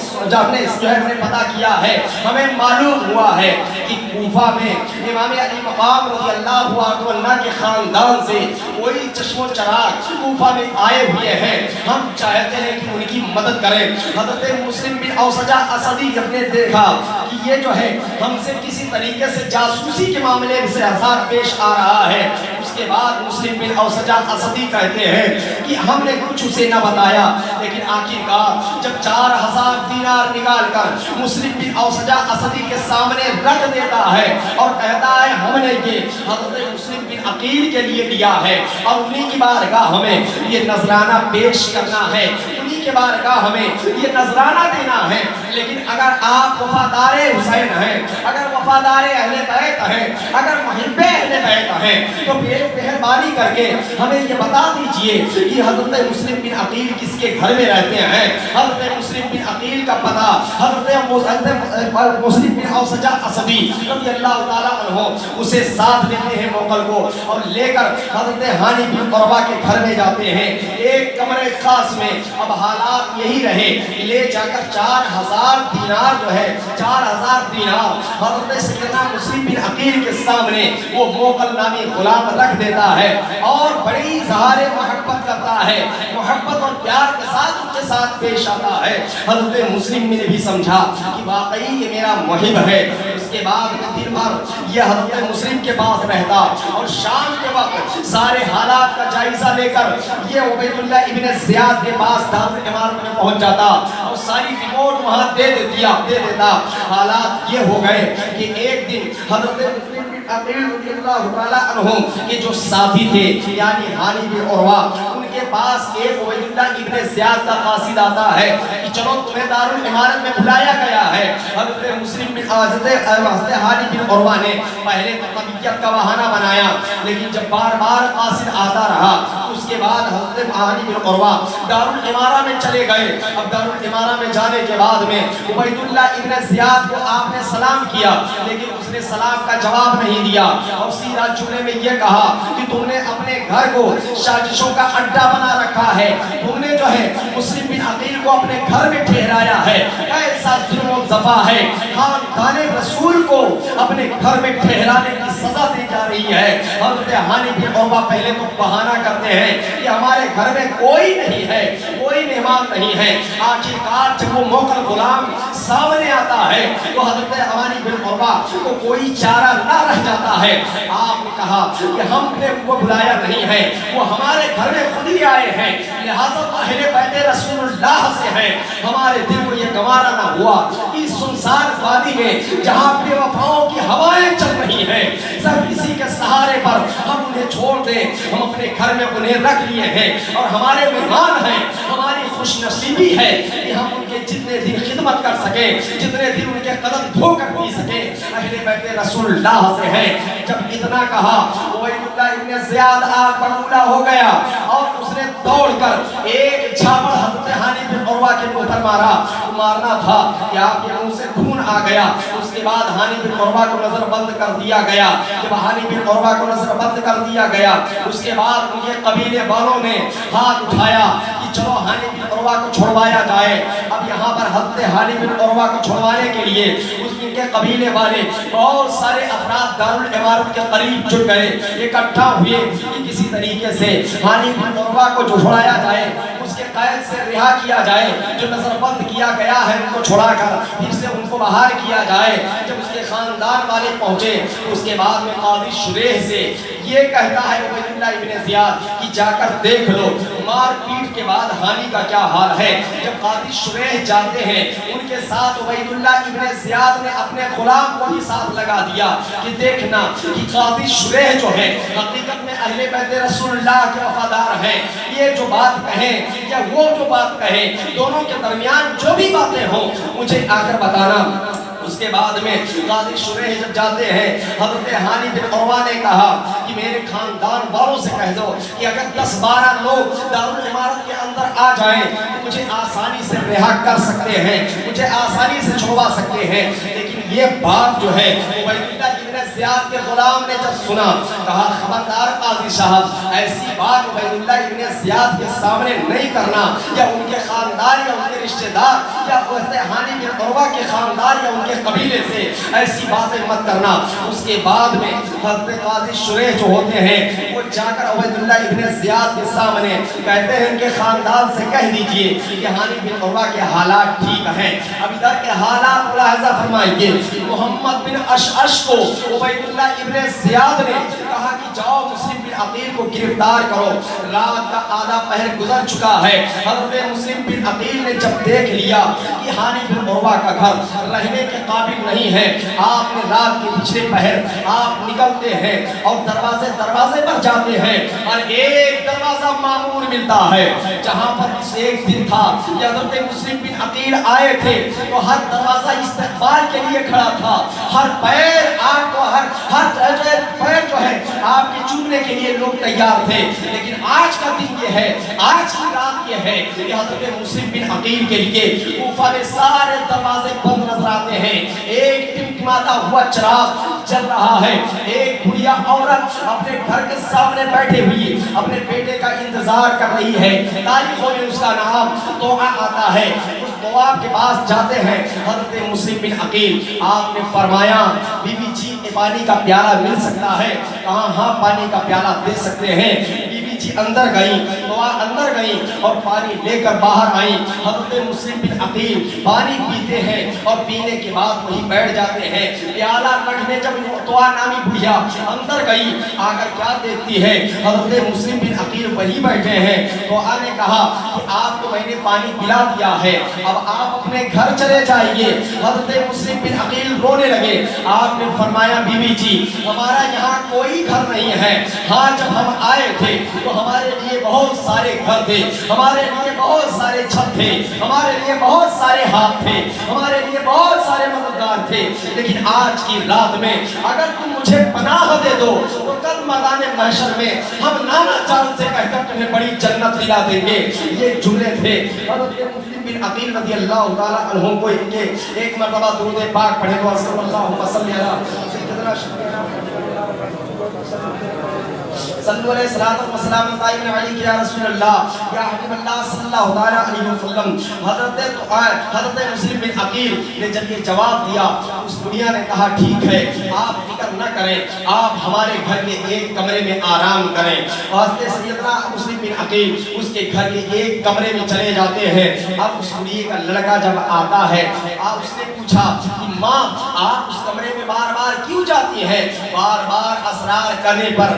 پتہ کیا ہے، ہمیں معلوم ہوا ہے کہ کوفہ میں امام علی مقام رضی اللہ عنہ کے خاندان سے کوئی چشم و چراغ کوفہ میں آئے ہوئے ہیں، ہم چاہتے ہیں کہ ان کی مدد کریں۔ حضرت مسلم بن اوسجہ اسدی جب نے دیکھا کہ یہ جو ہے ہم سے کسی طریقے سے جاسوسی کے معاملے سے آزار پیش آ رہا ہے، اس کے بعد مسلم بن اوسجہ اسدی کہتے ہیں کہ ہم نے کچھ اسے نہ بتایا، لیکن آخرکار جب 4000 دینار نکال کر مسلم بن اوسجہ اسدی کے سامنے رکھ دیتا ہے اور کہتا ہے ہم نے یہ حضرت مسلم بن عقیل کے لیے لیا ہے اور انہی کی بارگاہ ہمیں یہ نذرانہ پیش کرنا ہے، انہی کے بارگاہ ہمیں یہ نذرانہ دینا ہے، لیکن اگر آپ وفادار حسین ہیں، اگر وفادار اہل بیت ہیں، اگر محب اہل بیت ہیں تو مہربانی کر کے ہمیں یہ بتا دیجئے کہ حضرت مسلم بن عقیل کس کے گھر میں رہتے ہیں۔ حضرت مسلم بن عقیل کا پتہ حضرت مسلم بن اوسجہ اسدی رضی اللہ تعالیٰ عنہ اسے ساتھ لیتے ہیں موقل کو اور لے کر حضرت ہانی بن عروہ کے گھر میں جاتے ہیں، ایک کمرے خاص میں۔ اب حالات یہی رہے، لے جا کر 4000 دینار جو ہے 4000 دینار حضرت سیدنا مسلم بن عقیل کے سامنے وہ موقل نامی غلام رکھ دیتا ہے اور بڑی اظہار محبت کرتا ہے، محبت اور پیار کے ساتھ ان کے ساتھ پیش آتا ہے۔ حضرت مسلم نے بھی سمجھا کہ واقعی یہ میرا محب ہے۔ اس کے بعد دن بھر یہ حضرت مسلم کے پاس رہتا اور شام کے وقت سارے حالات کا جائزہ لے کر یہ عبید اللہ ابن زیاد کے پاس دارالامارت میں پہنچ جاتا اور ساری رپورٹ وہاں دے دیتا۔ حالات یہ ہو گئے کہ ایک دن حضرت مسلم بن عقیل رضی اللہ تعالیٰ عنہ کے جو ساتھی تھے یعنی ہانی بن عروہ، ان کے پاس ایک عبید اللہ ابن زیاد کا قاصد آتا ہے کہ چلو تمہیں دارالامارت میں بلایا گیا ہے۔ حضرت مسلم بن حضرت ہانی بن عروہ نے پہلے تو طبیعت کا بہانہ بنایا، لیکن جب بار بار قاصد آتا رہا اس کے بعد حضرت ہانی بن عروہ دارالامارہ میں چلے گئے. اب دارالامارہ میں جانے کے بعد میں عبید اللہ ابن زیاد کو آپ نے سلام کیا لیکن اس نے سلام کا جواب نہیں دیا اور سیدھا جملے میں یہ کہا کہ تم نے اپنے گھر کو سازشوں کا اڈا بنا رکھا ہے, تم نے جو ہے مسلم بن عقیل کو اپنے گھر میں ٹھہرایا ہے. ایسا ظلم و جفا ہے, خاندان رسول کو اپنے گھر میں ٹھہرانے کی سزا دی جا رہی ہے. حضرت ہانی بن عروہ پہلے تو بہانہ کرتے ہیں کہ ہمارے گھر میں کوئی نہیں ہے, کوئی مہمان نہیں ہے. آخرکار جب وہ موقع غلام سامنے آتا ہے تو حضرت ہانی بن عروہ کو کوئی چارہ نہ رہ جاتا ہے. آپ نے کہا کہ ہم نے وہ بلایا نہیں ہے, وہ ہمارے گھر میں خود ہی آئے ہیں, لہذا اہل بیت رسول اللہ سے ہیں. ہمارے دل کو یہ گوارا نہ ہوا اس سنسان وادی میں جہاں بے وفاؤں کی ہوائیں چل رہی ہیں, سب اسی کے سہارے پر ہم انہیں چھوڑ دیں. ہم اپنے گھر میں انہیں رکھ لیے ہیں اور ہمارے مہمان ہیں. ہماری خوش نصیبی ہے کہ ہم ان کے جتنے دن خدمت کر سکیں, جتنے دن ان کے قدم دھو کر پی سکیں. اہل بیت رسول اللہ سے ہیں. جب اتنا کہا عبید اللہ ابن زیاد آگ بگولا ہو گیا اور اس نے دوڑ کر ایک جھاپڑ حضرت ہانی بن عروہ کے منہ پر مارا. مارنا تھا کہ آپ کے منہ سے خون آ گیا. اس کے بعد ہانی بن عروہ کو نظر بند کر دیا گیا. جب ہانی بن عروہ کو نظر بند کر دیا گیا اس کے بعد ان کے قبیلے والوں نے ہاتھ اٹھایا کہ چلو ہانی بن عروہ کو چھڑوایا جائے. اب یہاں پر حضرت ہانی بن عروہ کو چھڑوانے کے لیے اس کے قبیلے والے بہت سارے افراد دارالامارہ کے قریب جڑ گئے, اکٹھا ہوئے کہ کسی طریقے سے ہانی بن عروہ کو جو چھڑایا جائے, اس کے قید سے رہا کیا جائے, جو نظر بند کیا گیا ہے ان کو چھڑا کر پھر سے ان کو باہر کیا جائے. جب اس کے خاندان والے پہنچے اس کے بعد میں قاضی شریح سے یہ کہتا ہے عبید اللہ ابن زیاد کہ جا کر دیکھ لو مار پیٹ کے بعد ہانی کا کیا حال ہے. جب قاضی شریح جاتے ہیں ان کے ساتھ عبید اللہ ابن زیاد نے اپنے غلام کو بھی ساتھ لگا دیا کہ دیکھنا کہ قاضی شریح جو ہے حقیقت میں اہل بیت رسول اللہ کے وفادار ہیں. یہ جو بات کہیں یا وہ جو بات کہیں, دونوں کے درمیان جو بھی باتیں ہوں مجھے آ کر بتانا. اس کے بعد میں قاضی شریح جب جاتے ہیں حضرت ہانی بن عروہ نے کہا کہ میرے خاندان والوں سے کہہ دو کہ اگر 10-12 لوگ دارالامارہ کے اندر آ جائیں تو مجھے آسانی سے رہا کر سکتے ہیں, مجھے آسانی سے چھڑوا سکتے ہیں. لیکن یہ بات جو ہے عبید اللہ ابن زیاد کے غلام نے جب سنا کہا خبردار قاضی صاحب, ایسی بات عبید اللہ ابن زیاد کے سامنے نہیں کرنا, یا ان کے خاندان یا ان کے رشتہ دار یا حضرت ہانی بن عروہ کے خاندان یا ان کے قبیلے سے ایسی باتیں مت کرنا. اس کے بعد میں حضرت قاضی شریح جو ہوتے ہیں وہ جا کر عبید اللہ ابن زیاد کے سامنے کہتے ہیں ان کے خاندان سے کہہ دیجئے کہ ہانی بن عروہ کے حالات ٹھیک ہیں. اب ادھر کے حالات ملاحظہ فرمائیے. محمد بن اشعث کو عبید اللہ ابن زیاد نے کہا کہ جاؤ مسلم بن عقیل کو گرفتار کرو. رات کا آدھا پہر گزر چکا ہے. حضرت مسلم بن عقیل نے جب دیکھ لیا کہ ہانی بن عروہ کا گھر رہنے کے قابل نہیں ہے, آپ نے رات کے پچھلے پہر آپ نکلتے ہیں اور دروازے پر جاتے ہیں اور ایک دروازہ معمور ملتا ہے جہاں پر اس ایک دن تھا کہ حضرت مسلم بن عقیل آئے تھے تو ہر دروازہ استقبال کے لیے کھڑا تھا. ہر پیر آپ کو ہر پیر جو ہے آپ کے چومنے کے لیے لوگ تیار تھے. لیکن آج کا دن یہ ہے, آج کی رات یہ ہے کہ حضرت مسلم بن عقیل کے لیے کوفہ میں سارے دروازے بند نظر آتے ہیں. ایک ٹمٹماتا ہوا چراغ چل رہا ہے. ایک بڑھیا عورت اپنے گھر کے سامنے بیٹھے ہوئی اپنے بیٹے کا انتظار کر رہی ہے. تاریخوں میں اس کا نام توعہ آتا ہے. اس توعہ کے پاس جاتے ہیں حضرت مسلم بن عقیل. آپ نے فرمایا بی بی جی پانی کا پیالہ مل سکتا ہے؟ کہاں ہاں پانی کا پیالہ دے سکتے ہیں. بی بی جی اندر گئیں, توعہ اندر گئیں اور پانی لے کر باہر آئیں. حضرت مسلم بن عقیل پانی پیتے ہیں اور پینے کے بعد وہیں بیٹھ جاتے ہیں. پیالہ رکھنے جب توعہ نامی بڑھیا اندر گئی آ کر کیا دیکھتی ہے حضرت مسلم بن عقیل وہیں بیٹھے ہیں. توعہ نے کہا کہ آپ کو میں نے پانی پلا دیا ہے, اب آپ اپنے گھر چلے جائیے. حضرت مسلم بن عقیل رونے لگے. آپ نے فرمایا بی بی جی ہمارا یہاں کوئی گھر نہیں ہے. ہاں جب ہم آئے تھے تو تو ہمارے لیے بہت سارے گھر تھے، ہمارے لیے بہت سارے چھت تھے، ہمارے لیے بہت سارے ہاتھ تھے، ہمارے لیے بہت سارے مددگار تھے، لیکن آج کی رات میں اگر تم مجھے پناہ دے دو تو کل میدان محشر میں ہم نانا جان سے کہہ کر تمہیں بڑی جنت دلا دیں گے۔ یہ جملے تھے حضرت مسلم بن عقیل رضی اللہ تعالیٰ عنہ کو ان کے ایک مرتبہ درود پاک پڑھے تو اللہم صلی علی سیدنا صلو علیہ الصلوۃ والسلام قائم علیہ یا رسول اللہ یا حبیب اللہ صلی اللہ علیہ وسلم۔ حضرت مسلم بن عقیل نے جب یہ جواب دیا، اس بڑھیا نے کہا ٹھیک ہے، آپ فکر نہ کریں، آپ ہمارے گھر کے ایک کمرے میں آرام کریں۔ حضرت سیدنا مسلم بن عقیل اس کے گھر کے ایک کمرے میں چلے جاتے ہیں۔ اب اس بڑھیے کا لڑکا جب آتا ہے، آپ اس نے پوچھا کہ ماں آپ اس کمرے میں بار بار کیوں جاتی ہیں؟ بار بار اسرار کرنے پر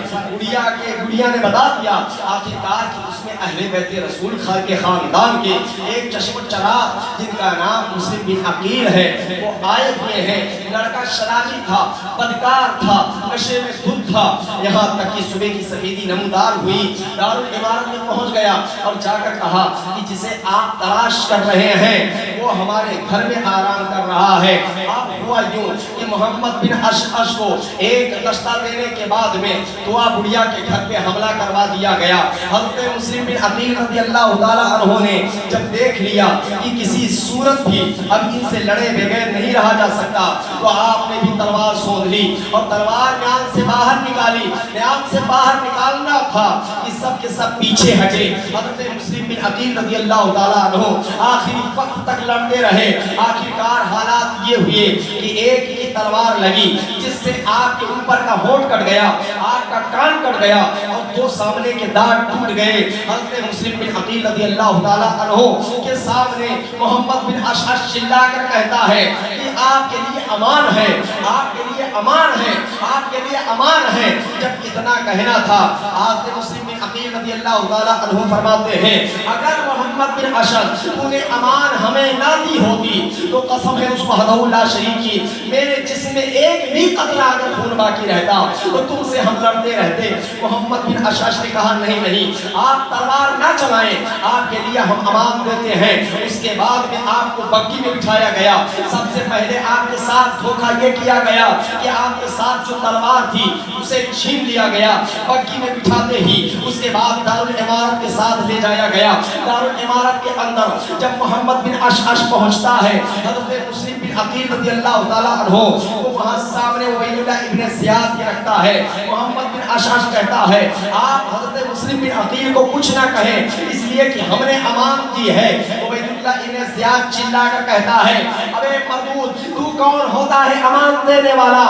گڑیا نے بتا دیا آخرکار کہ اس میں اہل بیت رسول کے خاندان کے ایک چشم چراغ جن کا نام مسلم بن عقیل ہے وہ آئے ہوئے ہیں۔ لڑکا شرابی تھا، بدکار تھا، نشے میں دھت تھا، یہاں تک کہ صبح کی سفیدی نمودار ہوئی، دارالعمارت میں پہنچ گیا اور جا کر کہا کہ جسے آپ تلاش کر رہے ہیں وہ ہمارے گھر میں آرام کر رہا ہے۔ اب ہوا یوں کہ محمد بن اشعث کو ایک دستہ دینے کے بعد میں دعا بڑھیا کے گھر پہ حملہ کروا دیا گیا۔ حضرت مسلم بن عقیل رضی اللہ تعالیٰ عنہ نے جب دیکھ لیا کہ کسی صورت بھی اب ان سے لڑے بغیر نہیں رہا جا سکتا تو آپ نے بھی تلوار سونھ لی اور تلوار میان سے باہر نکالی۔ میان سے باہر نکالنا تھا کہ سب کے سب پیچھے ہٹے۔ حضرت مسلم بن عقیل رضی اللہ تعالیٰ عنہ آخری وقت تک لڑتے رہے۔ آخرکار حالات یہ ہوئے کہ ایک کی تلوار لگی جس سے آپ کے اوپر کا ہونٹ کٹ گیا، آپ کا کان کٹ گیا اور دو سامنے کے دانت ٹوٹ گئے۔ حضرت مسلم بن عقیل رضی اللہ تعالیٰ عنہ کے سامنے محمد بن اشعث چلا کر کہتا ہے کہ آپ کے لیے امان ہے، آپ کے لیے امان ہے، آپ کے لیے امان ہے۔ جب اتنا کہنا تھا حضرت مسلم بن عقیل رضی اللہ تعالیٰ عنہ فرماتے ہیں اگر محمد بن اشعث انہیں امان ہمیں نہ دی ہوتی تو قسم ہے اس وحدہ لا شریک کی میرے جسم میں ایک بھی قطرہ اگر خون باقی رہتا تو تم سے ہم لڑتے رہتے۔ محمد بن اشعث نے کہا نہیں آپ تلوار نہ چلائیں، آپ کے لیے ہم امان دیتے ہیں۔ اس کے بعد میں آپ کو بگی میں بٹھایا گیا۔ سب سے پہلے آپ کے ساتھ دھوکہ یہ کیا گیا کہ آپ کے ساتھ جو تلوار تھی اسے چھین لیا گیا بگی میں بٹھاتے ہی۔ اس کے بعد دارالعمارت کے ساتھ لے جایا گیا۔ دارالعمارت کے اندر جب محمد بن اشعث پہنچتا ہے حضرت مسلم بن عقیل رضی اللہ تعالیٰ عنہ وہ وہاں سامنے عبید اللہ ابن زیاد کے رکھتا ہے۔ محمد بن اشعث کہتا ہے آپ حضرت مسلم بن عقیل کو کچھ نہ کہیں اس لیے کہ ہم نے امان دی ہے۔ عبید اللہ ابن زیاد چلا کر کہتا ہے ابے مردود تو کون ہوتا ہے امان دینے والا؟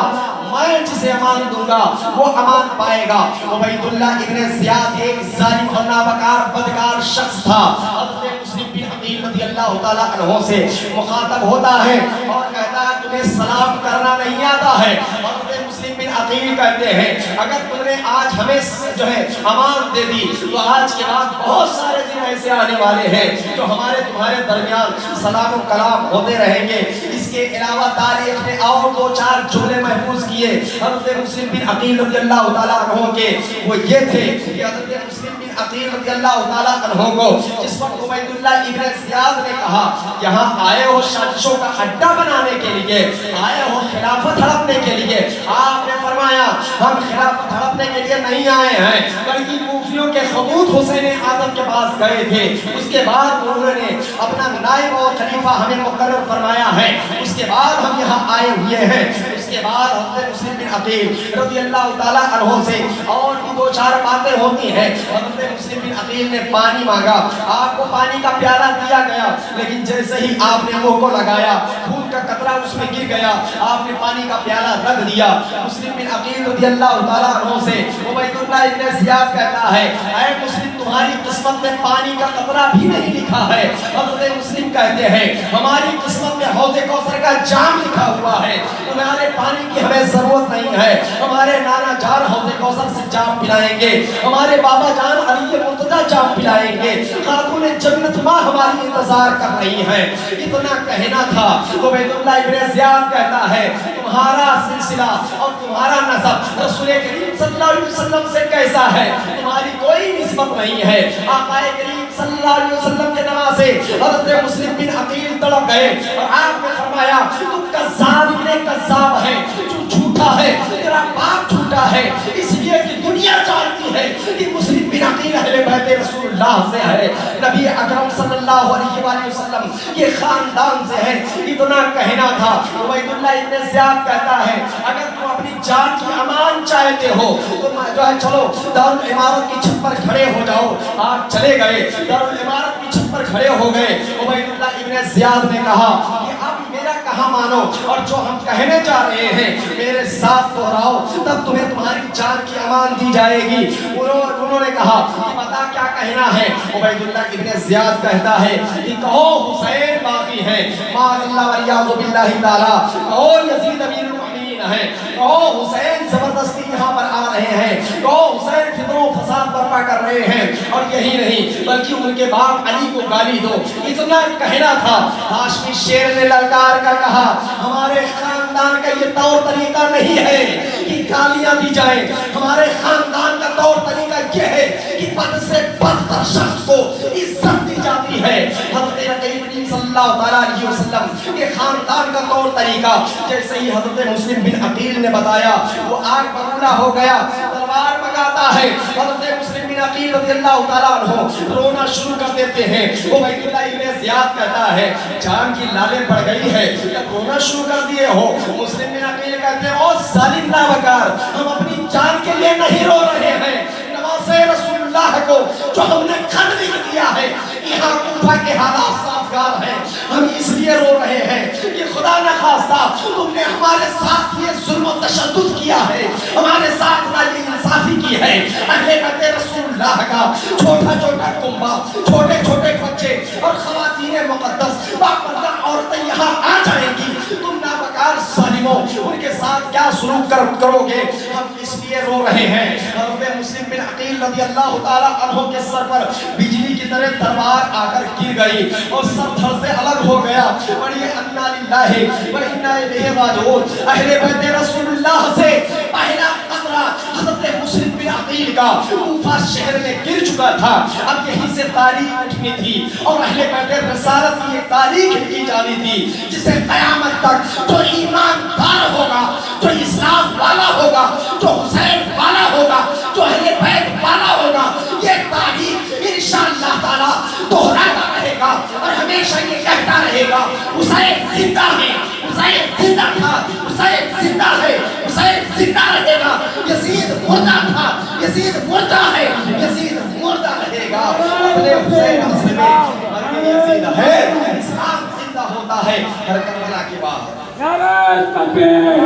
میں جسے امان دوں گا وہ امان پائے گا۔ عبید اللہ ابن زیاد ایک ظالم اور نابکار بدکار شخص تھا۔ حضرت مسلم بن عقیل رضی اللہ تعالیٰ عنہ سے مخاطب ہوتا ہے اور کہتا ہے تمہیں سلام کرنا نہیں آتا ہے؟ حضرت مسلم بن عقیل کہتے ہیں اگر تم نے آج ہمیں جو ہے امان دے دی تو آج کے بعد بہت سارے دن ایسے آنے والے ہیں جو ہمارے تمہارے درمیان سلام و کلام ہوتے رہیں گے۔ اس کے علاوہ تاریخ نے اور دو چار جملے محفوظ کیے حضرت مسلم بن عقیل رضی اللہ تعالیٰ عنہ کے، وہ یہ تھے کہ حضرت مسلم بن عقیل رضی اللہ تعالیٰ عنہ کو جس وقت عبید اللہ ابن زیاد نے کہا یہاں آئے ہو سازشوں کا اڈا بنانے کے لیے، آئے ہو خلافت ہڑپنے کے لیے، آپ نے فرمایا ہم خلافت ہڑپنے کے لیے نہیں آئے ہیں بلکہ کوفیوں کے خطوط حسین اعظم کے پاس گئے تھے۔ اس کے بعد انہوں نے اپنا نائب اور خلیفہ ہمیں مقرر فرمایا ہے، اس کے بعد ہم یہاں آئے ہوئے ہیں۔ اس کے بعد حضرت مسلم بن عقیل رضی اللہ تعالیٰ عنہ سے اور بھی دو چار باتیں ہوتی ہیں۔ حضرت مسلم بن عقیل نے پانی مانگا، آپ کو پانی کا پیالہ دیا گیا لیکن جیسے ہی آپ نے منہ کو لگایا خون کا قطرہ اس میں گر گیا، آپ نے پانی کا پیالہ رکھ دیا۔ مسلم بن عقیل رضی اللہ تعالیٰ عنہ سے عبید اللہ ابن زیاد کہتا ہے اے مسلم تمہاری قسمت میں پانی کا قطرہ بھی نہیں لکھا ہے۔ حضرت مسلم کہتے ہیں ہماری قسمت میں حوض کوثر کا جام لکھا ہوا ہے، تمہارے پانی کی ہمیں ضرورت نہیں ہے، ہمارے نانا جان حوض کوثر سے جام پلائیں گے، ہمارے بابا جان علی مرتضیٰ جام پلائیں گے، خاتون جنت ماں ہماری انتظار کر رہی ہیں۔ اتنا کہنا تھا۔ عبید اللہ ابن زیاد کہتا ہے تمہارا سلسلہ اور تمہارا نسب رسول کریم صلی اللہ علیہ وسلم سے کیسا ہے؟ تمہاری کوئی نسبت نسبت نہیں ہے. آقا کریم صلی اللہ علیہ وسلم کے نواسے حضرت مسلم بن عقیل تڑپ گئے اور آپ نے فرمایا تو کذاب ابن کذاب ہے, تو جھوٹا ہے, تیرا باپ جھوٹا ہے, اس لیے کہ دنیا جانتی ہے کہ مسلم بن عقیل اہل بیت رسول اللہ سے ہے, نبی اکرم صلی اللہ علیہ وآلہ وسلم کے خاندان سے ہے. اتنا کہنا تھا. عبید اللہ ابن زیاد کہتا ہے اگر تم اپنی جان کی امان چاہتے ہو تو جو ہے چلو دارالعمارت کی چھت پر کھڑے ہو جاؤ. آپ چلے گئے, دارالعمارت کی چھت پر کھڑے ہو گئے. عبید اللہ ابن زیاد نے کہا کہ اب میرا کہاں مانو اور جو ہم کہنے جا رہے ہیں میرے ساتھ دہراؤ, تب تمہیں تمہاری جان کی امان دی جائے گی. انہوں نے کہا کہ بتا کیا کہنا ہے. عبید اللہ ابن زیاد کہتا ہے کہ کہو حسین باقی ہے, معاذ اللہ والیاذ باللہ تعالی, کہو یزید امیر المؤمنین ہے, کہو حسین زبردستی یہاں پر آ رہے ہیں, کہو حسین فتنہ و فساد برپا کر رہے ہیں, اور یہی نہیں بلکہ ان کے باپ علی کو گالی دو. اتنا کہنا تھا. ہاشمی شیر نے للکار کر کہا ہمارے خاندان کا یہ طور طریقہ نہیں ہے کہ گالیاں دی جائیں, ہمارے خاندان کا طور طریقہ یہ ہے کہ بد سے بدتر شخص کو عزت دی جاتی ہے. حضرت نبی صلی اللہ علیہ وسلم کے خاندان کا طور طریقہ جیسے ہی حضرت مسلم بن عقیل نے بتایا وہ آگ بگولا ہو گیا, تلوار پکاتا ہے. حضرت مسلم بن عقیل رضی اللہ تعالیٰ عنہ رونا شروع کر دیتے ہیں. عبید اللہ ابن زیاد کہتا ہے جان کی لالیں پڑ گئی ہے, جب رونا شروع کر دیے ہو. مسلم بن عقیل کہتے ہیں او ظالم نابکار, ہم اپنی جان کے لیے نہیں رو رہے ہیں, نواسے رسول اللہ کو جو ہم نے قتل کیا ہے, یہاں کوفہ کے حالات سازگار ہیں, ہم اس لیے رو رہے ہیں کہ خدا نہ خواستہ تم نے ہمارے ساتھ یہ ظلم و تشدد کیا ہے, ہمارے ساتھ یہ انصافی کی ہے. اہل بیت رسول اللہ کا چھوٹا چھوٹا کنبہ, چھوٹے چھوٹے بچے اور خواتین مقدس باپردہ عورتیں یہاں آ جائیں گی, تم نابکار ظالموں ان کے ساتھ کیا سلوک کرو گے, ہم اس لیے رو رہے ہیں. حضرت مسلم بن عقیل رضی اللہ تعالیٰ عنہ کے سر پر بجلی کی طرح تلوار آ کر گر گئی اور سر دھڑ سے الگ ہو گیا. پڑھیے انا للہ و انا الیہ راجعون. اہل بیت رسول اللہ سے پہلا قطرہ حضرت مسلم بن عقیل کا کوفہ شہر میں گر چکا تھا. اب یہیں سے تاریخ اٹھنی تھی اور اہل بیت رسالت کی ایک تاریخ کی جانی تھی جسے قیامت تک جو ایماندار ہوگا, جو اسلام والا ہوگا, جو حسین والا ہوگا, جو اہل بیت والا ہوگا, یہ تاریخ انشاءاللہ تعالیٰ دہراتا رہے گا اور ہمیشہ یہ کہتا رہے گا حسین زندہ ہے, حسین زندہ تھا, حسین زندہ ہے, حسین زندہ رہے گا. یزید مردہ تھا, یزید مردہ ہے, یزید مردہ رہے گا. اپنے حسین اصل میں مرد یزید ہے, اسلام زندہ ہوتا ہے ہر کربلا کے بعد. نعرہ تکبیر,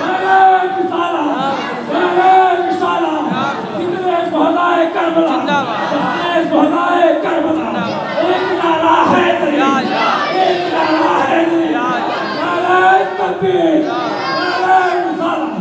نعرہ رسالت, نعرہ رسالت, ذکر شہدائے کربلا, ذکر شہدائے کربلا. ایک نعرہ حیدری, ایک نعرہ حیدری, نعرہ تکبیر, نعرہ رسالت.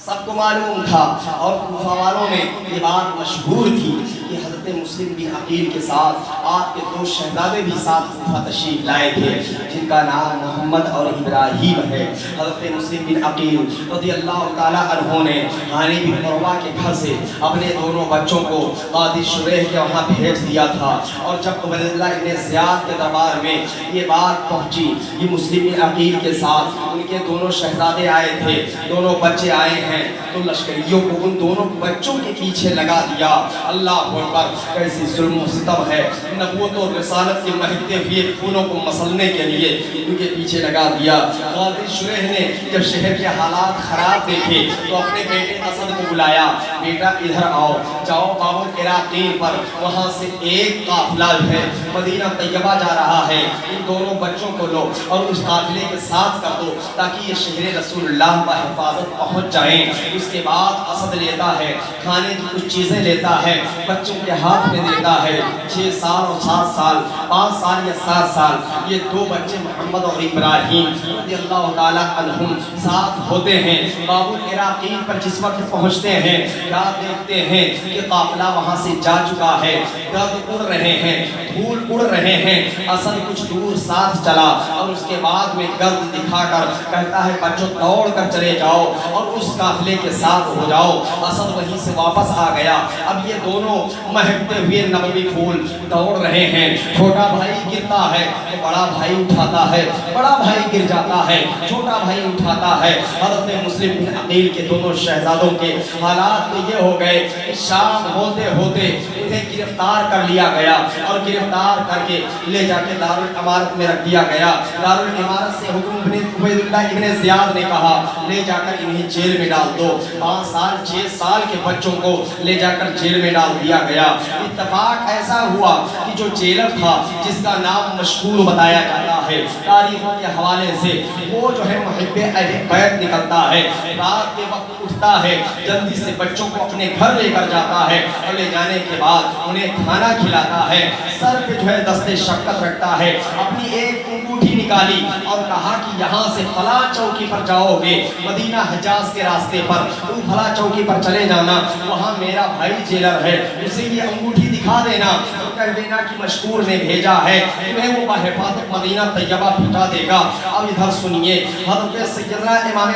سب کو معلوم تھا اور کوفہ والوں میں یہ بات مشہور تھی کہ حضرت مسلم بن عقیل کے ساتھ آپ کے دو شہزادے بھی ساتھ کوفہ تشریف لائے تھے جن کا نام محمد اور ابراہیم ہے. حضرت مسلم بن عقیل رضی اللہ تعالیٰ عنہ نے ہانی بن عروہ کے گھر سے اپنے دونوں بچوں کو قاضی شریح کے وہاں بھیج دیا تھا. اور جب عبید اللہ ابن زیاد کے دربار میں یہ بات پہنچی یہ مسلم بن عقیل کے ساتھ ان کے دونوں شہزادے آئے تھے, دونوں بچے آئے ہیں, تو لشکریوں کو ان دونوں بچوں کے پیچھے لگا دیا. اللہ اکبر, کیسی ظلم و ستم ہے. نبوت اور رسالت کے مہکتے ہوئے خونوں کو مسلنے کے لیے ان کے پیچھے لگا دیا. قاضی شریح نے جب شہر کے حالات خراب دیکھے تو اپنے بیٹے اسد کو بلایا, بیٹا ادھر آؤ, جاؤ باب العراقین پر, وہاں سے ایک قافلہ ہے مدینہ طیبہ جا رہا ہے, ان دونوں بچوں کو لو اور اس قافلے کے ساتھ کر دو تاکہ یہ شہر رسول اللہ با حفاظت پہنچ جائیں. اس کے بعد اسد لیتا ہے, کھانے کی کچھ چیزیں لیتا ہے, بچوں کے ہاتھ میں دیتا ہے. 6 سال اور 7 سال, 5 سال یا 7 سال, یہ دو بچے محمد اور ابراہیم رضی اللہ تعالیٰ عنہم ساتھ ہوتے ہیں. باب العراقین پر جس وقت پہنچتے ہیں کیا دیکھتے ہیں کہ قافلہ وہاں سے جا چکا ہے، گرد اڑ رہے ہیں، دھول اڑ رہے ہیں۔ اسد کچھ دور ساتھ چلا اور اس کے بعد میں گرد دکھا کر کہتا ہے بچوں دوڑ کر چلے جاؤ اور اس قافلے کے ساتھ ہو جاؤ۔ اسد وہیں سے واپس آ گیا۔ اب یہ دونوں مہکتے ہوئے نبوی پھول دوڑ رہے ہیں۔ چھوٹا بھائی گرتا ہے تو بڑا بھائی اٹھاتا ہے، بڑا بھائی گر جاتا ہے، چھوٹا بھائی اٹھاتا ہے۔ حضرت مسلم بن عقیل کے دونوں شہزادوں کے حالات تو یہ ہو گئے کہ شام ہوتے ہوتے انہیں گرفتار کر لیا گیا اور گرفتار کر کے لے جا کے دارالعمارت میں رکھ دیا گیا۔ دارالعمارت سے حکم ابن عبید اللہ ابن زیاد نے کہا لے جا کر انہیں جیل میں ڈال دو۔ 5 سال 6 سال کے بچوں کو لے جا کر جیل میں ڈال دیا گیا۔ اتفاق ایسا ہوا کہ جو جیلر تھا جس کا نام مشہور بتایا جاتا ہے تاریخوں کے حوالے سے، وہ جو ہے محب اہل بیت نکلتا ہے، رات کے وقت اٹھتا ہے، جلدی سے بچوں کو اپنے گھر لے کر جاتا ہے اور لے جانے کے بعد انہیں کھانا کھلاتا ہے، سر پہ جو ہے دستے شفقت رکھتا ہے، اپنی ایک انگوٹھی نکالی اور کہا کہ یہاں سے فلاں چوکی پر جاؤ گے، مدینہ حجاز کے راستے پر تم فلاں چوکی پر چلے جانا، وہاں میرا بھائی جیلر ہے، اسے یہ انگوٹھی دکھا دینا اور کہہ دینا کہ مشکور نے بھیجا ہے، تمہیں وہ بحفاظت مدینہ طیبہ پہنچا دے گا۔ اب ادھر سنیے، حضرت سیدنا امام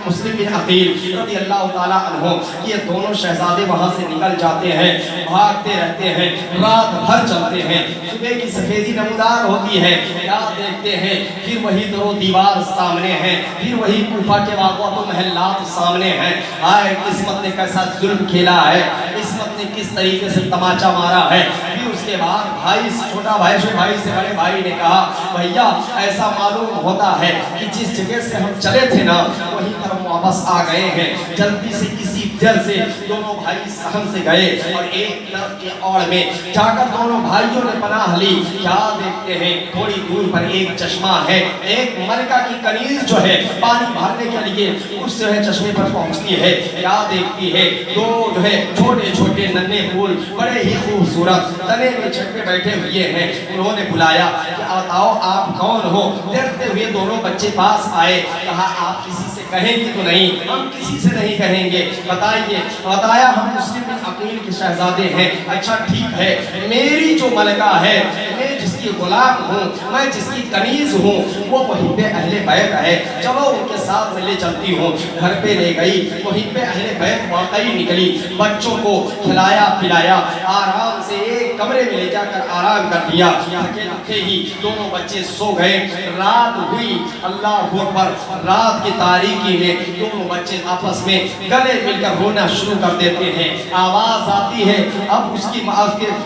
مسلم بن عقیل رضی اللہ تعالیٰ عنہ یہ دونوں شہزادے وہاں سے نکل جاتے ہیں، بھاگتے رہتے ہیں، رات بھر چلتے ہیں، صبح کی سفیدی نمودار ہوتی ہے، کیا دیکھتے ہیں پھر وہی در و دیوار سامنے ہیں، پھر وہی کوفہ کے واقعات و محلات سامنے ہیں۔ آئے قسمت نے کیسا ظلم کھیلا ہے، قسمت نے کس طریقے سے تماچا مارا ہے۔ پھر اس کے بعد بھائی چھوٹا بھائی سے بڑے بھائی نے کہا بھیا ایسا معلوم ہوتا ہے کہ جس جگہ سے ہم چلے تھے نا وہیں پر ہم واپس آ گئے ہیں، جلدی سے اسی جل سے دونوں بھائی سہن سے گئے اور ایک درخت کے اوڑ میں جا کر دونوں بھائیوں نے پناہ لی۔ کیا دیکھتے ہیں تھوڑی دور پر ایک چشمہ ہے، ایک ملکہ کی کنیز جو ہے پانی بھرنے کے لیے اس جو ہے چشمے پر پہنچتی ہے، کیا دیکھتی ہے دو جو ہے چھوٹے چھوٹے ننھے پھول بڑے ہی خوبصورت تنے میں چھت پہ بیٹھے ہوئے ہیں۔ انہوں نے بلایا کہ آؤ آپ کون ہو؟ ڈرتے ہوئے دونوں بچے پاس آئے، کہا آپ کسی سے کہیں گے تو نہیں؟ ہم کسی سے نہیں کہیں گے، بتائیے۔ بتایا ہم مسلم بن عقیل کے شہزادے ہیں۔ اچھا ٹھیک ہے، میری جو ملکہ ہے، میں جس کی غلام ہوں، میں جس کی کنیز ہوں، وہ وہیں پہ اہل بیت ہے، چلو ان کے ساتھ میں لے چلتی ہوں۔ گھر پہ لے گئی، وہیں پہ اہل بیت واقعی نکلی، بچوں کو کھلایا پلایا، آرام سے ایک کمرے میں لے جا کر آرام کر دیا۔ تھے ہی دونوں بچے سو گئے۔ رات ہوئی، اللہ اکبر، رات کی تاریکی میں دونوں بچے آپس میں گلے مل کر رونا شروع کر دیتے ہیں۔ آواز آتی ہے، اب اس کے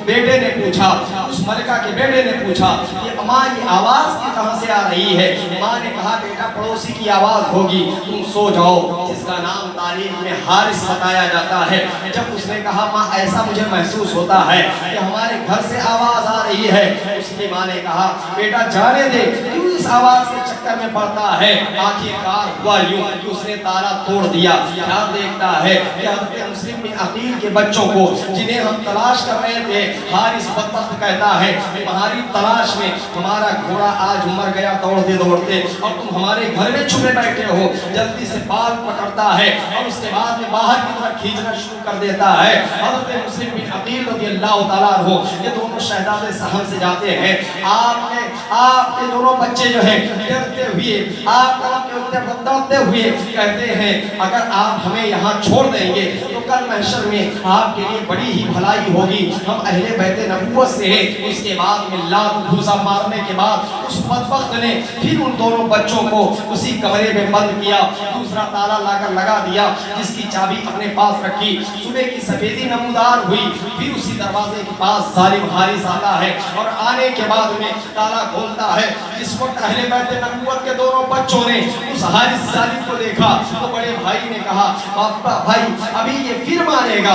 بیٹے نے پوچھا، اس ملکہ کے بیٹے نے پوچھا کہ ماں یہ آواز کہاں سے آ رہی ہے؟ ماں نے کہا بیٹا پڑوسی کی آواز ہوگی، تم سو جاؤ، جس کا نام تاریخ میں حارث بتایا جاتا ہے۔ جب اس نے کہا ماں ایسا مجھے محسوس ہوتا ہے کہ ہمارے گھر سے آواز آ رہی ہے، اس کی ماں نے کہا بیٹا جانے دے، کیوں اس آواز کے چکر میں پڑتا ہے؟ آخرکار ہوا یوں کہ اس نے تالا توڑ دیا۔ کیا دیکھتا ہے کہ حضرت مسلم بن عقیل کے بچوں کو جنہیں ہم تلاش کر رہے تھے، حارث بدبخت کہتا ہے تمہاری تلاش میں ہمارا گھوڑا آج مر گیا دوڑتے دوڑتے، اور تم ہمارے گھر میں چھپے بیٹھے ہو۔ جلدی سے بال پکڑتا ہے اور اس کے بعد میں باہر کی طرف کھینچنا شروع کر دیتا ہے۔ حضرت مسلم بن عقیل رضی اللہ تعالیٰ عنہ یہ دونوں شہزادے صحن سے جاتے ہیں۔ آپ کے دونوں بچے جو ہیں ڈرتے ہوئے آپ کے اوپر بتاتے ہوئے کہتے ہیں اگر آپ ہمیں یہاں چھوڑ دیں گے تو کل محشر میں آپ کے لیے بڑی ہی بھلائی ہوگی، ہم اہل بیت نبوت سے ہیں۔ اس کے بعد میں لات گھوسا مارنے کے بعد اس بدبخت نے پھر ان دونوں بچوں کو اسی کمرے میں بند کیا، دوسرا تالا لا کر لگا دیا جس کی چابی اپنے پاس رکھی۔ صبح کی سفیدی نمودار ہوئی، پھر اسی دروازے کے پاس ظالم حارث آتا ہے اور آنے کے بعد میں تالا کھولتا ہے۔ جس وقت اہل بیت نبوت کے دونوں بچوں نے اس حارث ظالم کو دیکھا تو بڑے بھائی نے کہا بھائی ابھی یہ پھر مارے گا،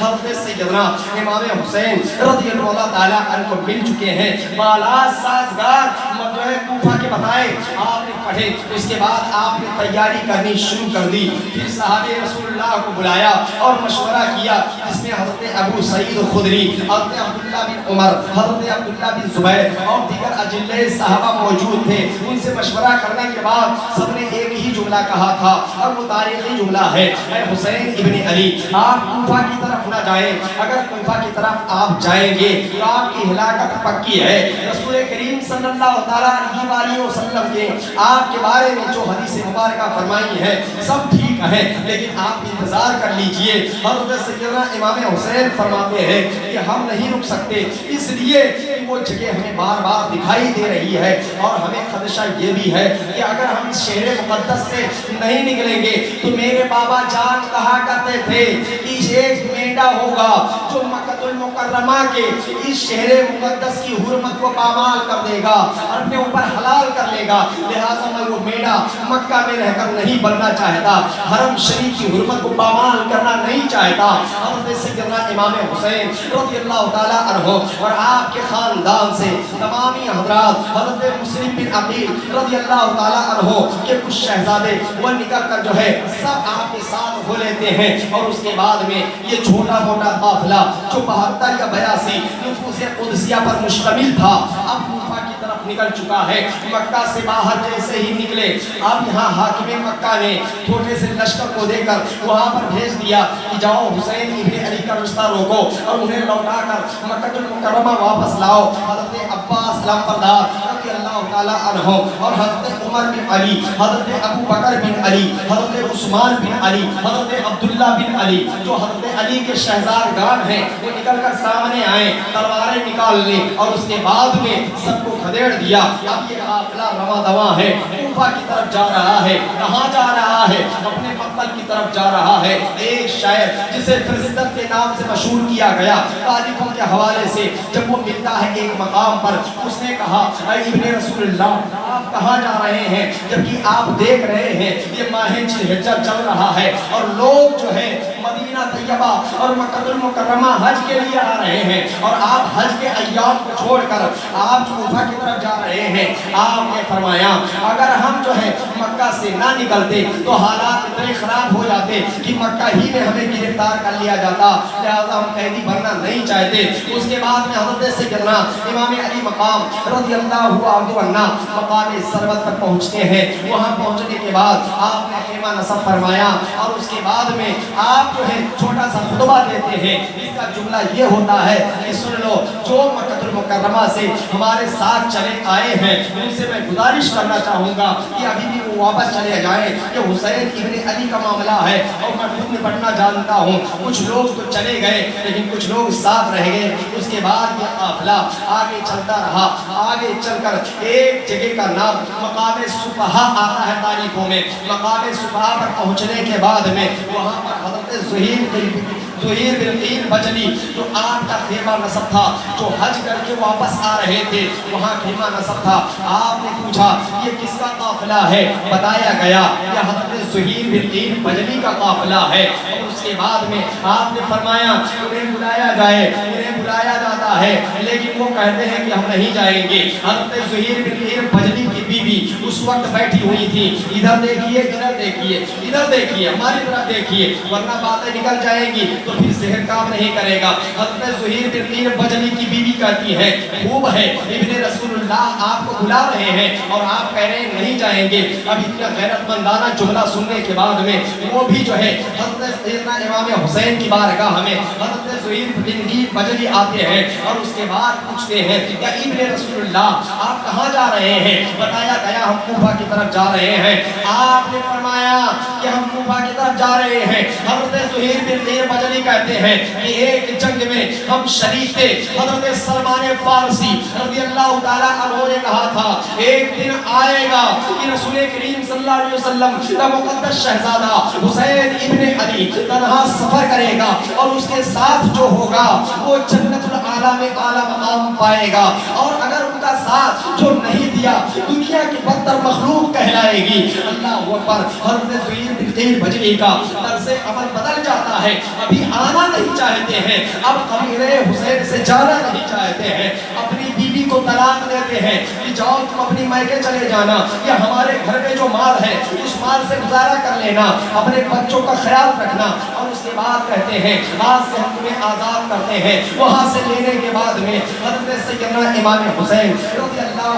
حضرت سیدنا امام حسین رضی اللہ تعالیٰ عنہ کو مل چکے ہیں. بالا سازگار جو ہے کوفہ کے بتائے آپ نے پڑھے. اس کے بعد آپ نے تیاری کرنی شروع کر دی. پھر صحابہ رسول اللہ کو بلایا اور مشورہ کیا جس میں حضرت ابو سعید خدری، حضرت عبداللہ بن عمر، حضرت عبداللہ بن زبیر اور دیگر اجلے صحابہ موجود تھے. ان سے مشورہ کرنے کے بعد سب نے ایک ہی جملہ کہا تھا اور وہ تاریخی جملہ ہے، اے حسین ابن علی آپ کوفہ کی طرف نہ جائیں. اگر کوفہ کی طرف آپ جائیں گے تو آپ کی ہلاکت پکی ہے. رسول کریم صلی اللہ علیہ وسلم کے آپ کے بارے میں جو حدیث مبارکہ فرمائی ہے سب ٹھیک ہے، لیکن آپ انتظار کر لیجئے. حضرت سیدنا امام حسین فرماتے ہیں کہ ہم نہیں رک سکتے، اس لیے کہ وہ جگہ ہمیں بار بار دکھائی دے رہی ہے اور ہمیں خدشہ یہ بھی ہے کہ اگر ہم اس شہر مقدس سے نہیں نکلیں گے تو میرے بابا جان کہا کرتے تھے کہ ایک مینڈا ہوگا جو مکہ المکرمہ کے اس شہر مقدس کی حرمت کو پامال کر دے گا اور اپنے اوپر حلال کر لے گا. لہٰذا میں وہ مینڈا مکہ میں رہ کر نہیں بننا چاہتا، حرم شریف کی حرمت کو پامال کرنا نہیں چاہتا. حضرت سیدنا امام حسین رضی اللہ تعالیٰ عنہ اور آپ کے خاندان سے تمامی حضرات، حضرت مسلم بن عقیل رضی اللہ تعالیٰ عنہ کے کچھ شہزادے وہ نکل کر جو ہے سب آپ کے ساتھ ہو لیتے ہیں. اور اس کے بعد میں یہ چھوٹا موٹا قافلہ جو 72 یا 82 نفوس قدسیہ پر مشتمل تھا اب کوفہ کی طرف نکل چکا ہے. مکہ سے باہر جیسے ہی نکلے اب یہاں حاکم مکہ نے چھوٹے سے لشکر کو دے کر وہاں پر بھیج دیا کہ جاؤ حسین ابن علی کا رشتہ روکو اور انہیں لوٹا کر مکہ المکرمہ واپس لاؤ. حضرت عباس علمبردار رضی اللہ تعالیٰ عنہ اور حضرت عمر بن علی، حضرت ابو بکر بن علی، حضرت عثمان بن علی، حضرت عبداللہ بن علی جو حضرت علی کے شہزادگان ہیں وہ نکل کر سامنے آئے تلواریں نکال لی اور اس کے بعد میں سب کو کھدیڑ دیا. اب یہ قافلہ رواں دواں ہے، کوفہ کی طرف جا رہا ہے. کہاں جا رہا ہے؟ اپنے مقتل کی طرف جا رہا ہے. ایک شاعر جسے فرزدق کے نام سے مشہور کیا گیا تاریخوں کے حوالے سے جب وہ ملتا ہے ایک مقام پر اس نے کہا اے ابن رسول اللہ آپ کہاں جا رہے ہیں؟ جبکہ آپ دیکھ رہے ہیں یہ ماہ ذوالحجہ چل رہا ہے اور لوگ جو ہے مدینہ طیبہ اور مکہ المکرمہ حج کے لیے آ رہے ہیں اور آپ حج کے ایام کو چھوڑ کر آپ کوفہ کی طرف جا رہے ہیں. آپ نے فرمایا اگر ہم جو ہے مکہ سے نہ نکلتے تو حالات اتنے خراب ہو جاتے کہ مکہ ہی میں ہمیں گرفتار کر لیا جاتا، لہذا ہم قیدی بننا نہیں چاہتے. اس کے بعد میں حضرت سیدنا امام علی مقام رضی اللہ عنہ مقام سربت تک پہنچتے ہیں. وہاں پہنچنے کے بعد آپ نے خیمہ نصب فرمایا اور اس کے بعد میں آپ جو ہے چھوٹا سا خطبہ دیتے ہیں. اس کا جملہ یہ ہوتا ہے کہ سن لو جو مکہ المکرمہ سے ہمارے ساتھ چلے آئے ہیں ان سے میں گزارش کرنا چاہوں گا کہ ابھی بھی وہ واپس چلے جائیں کہ حسین ابن علی کا معاملہ ہے اور میں خود نپٹنا جانتا ہوں. کچھ لوگ تو چلے گئے لیکن کچھ لوگ ساتھ رہ گئے. اس کے بعد یہ قافلہ آگے چلتا رہا. آگے چل کر ایک جگہ کا نام مقام صفحہ آتا ہے تاریخوں میں. مقام صفحہ پر پہنچنے کے بعد میں وہاں پر حضرت زہیر بن قین بجلی جو آپ کا خیمہ نصب تھا جو حج کر کے واپس آ رہے تھے وہاں خیمہ نصب تھا. آپ نے پوچھا یہ کس کا قافلہ ہے؟ بتایا گیا یہ حضرت زہیر بن قین بجلی کا قافلہ ہے. اور اس کے بعد میں آپ نے فرمایا انہیں بلایا جائے. انہیں بلایا جاتا ہے لیکن وہ کہتے ہیں کہ ہم نہیں جائیں گے. حضرت زہیر بن قین بجلی کی بیوی اس وقت بیٹھی ہوئی تھی. ادھر دیکھیے ادھر دیکھیے ادھر دیکھیے ہماری طرف دیکھیے ورنہ باتیں نکل جائیں گی تو پھر ذہن کام نہیں کرے گا. حضرت زہیر بن قین بجلی کی بیوی کہتی ہے خوب ہے ابن رسول اللہ آپ کو بلا رہے ہیں اور آپ کہہ رہے ہیں نہیں جائیں گے. اب اتنا غیرت مندانہ جملہ سننے کے بعد میں وہ بھی جو ہے حضرت سیدنا امام حسین کی بارگاہ میں حضرت زہیر بن قین بجلی آتے ہیں اور اس کے بعد پوچھتے ہیں یا ابن رسول اللہ آپ کہاں جا رہے ہیں؟ بتایا گیا ہم کوفہ کی طرف جا رہے ہیں. آپ نے فرمایا کہ ہم کوفہ کی طرف جا رہے ہیں. حضرت زہیر بن قین بجلی کہتے ہیں کہ ایک جنگ میں ہم شریک تھے. حضرت سلمان فارسی رضی اللہ تعالیٰ عنہ نے کہا تھا ایک دن آئے گا کہ رسول کریم صلی اللہ علیہ وسلم کا مقدس شہزادہ حسین ابن علی تنہا سفر کرے گا اور اس کے ساتھ جو ہوگا وہ جنت العالی میں اعلیٰ مقام پائے گا اور اگر ان کا ساتھ جو نہیں دیا دنیا کی بدتر مخلوق کہلائے گی۔ اللہ اکبر۔ حضرت زہیر بن قیر بجلی کا طرز عمل بدل جاتا ہے، ابھی آنا نہیں چاہتے ہیں، اب امیر حسین سے جانا نہیں چاہتے ہیں، اپنی بیوی کو طلاق دیتے ہیں کہ جاؤ تم اپنی میکے چلے جانا، یا ہمارے گھر میں جو مال ہے اس مال سے گزارا کر لینا، اپنے بچوں کا خیال رکھنا، اور اس کے بعد کہتے ہیں آج سے ہم تمہیں آزاد کرتے ہیں۔ وہاں سے لینے کے بعد میں حضرت سیدنا امام حسین رضی اللہ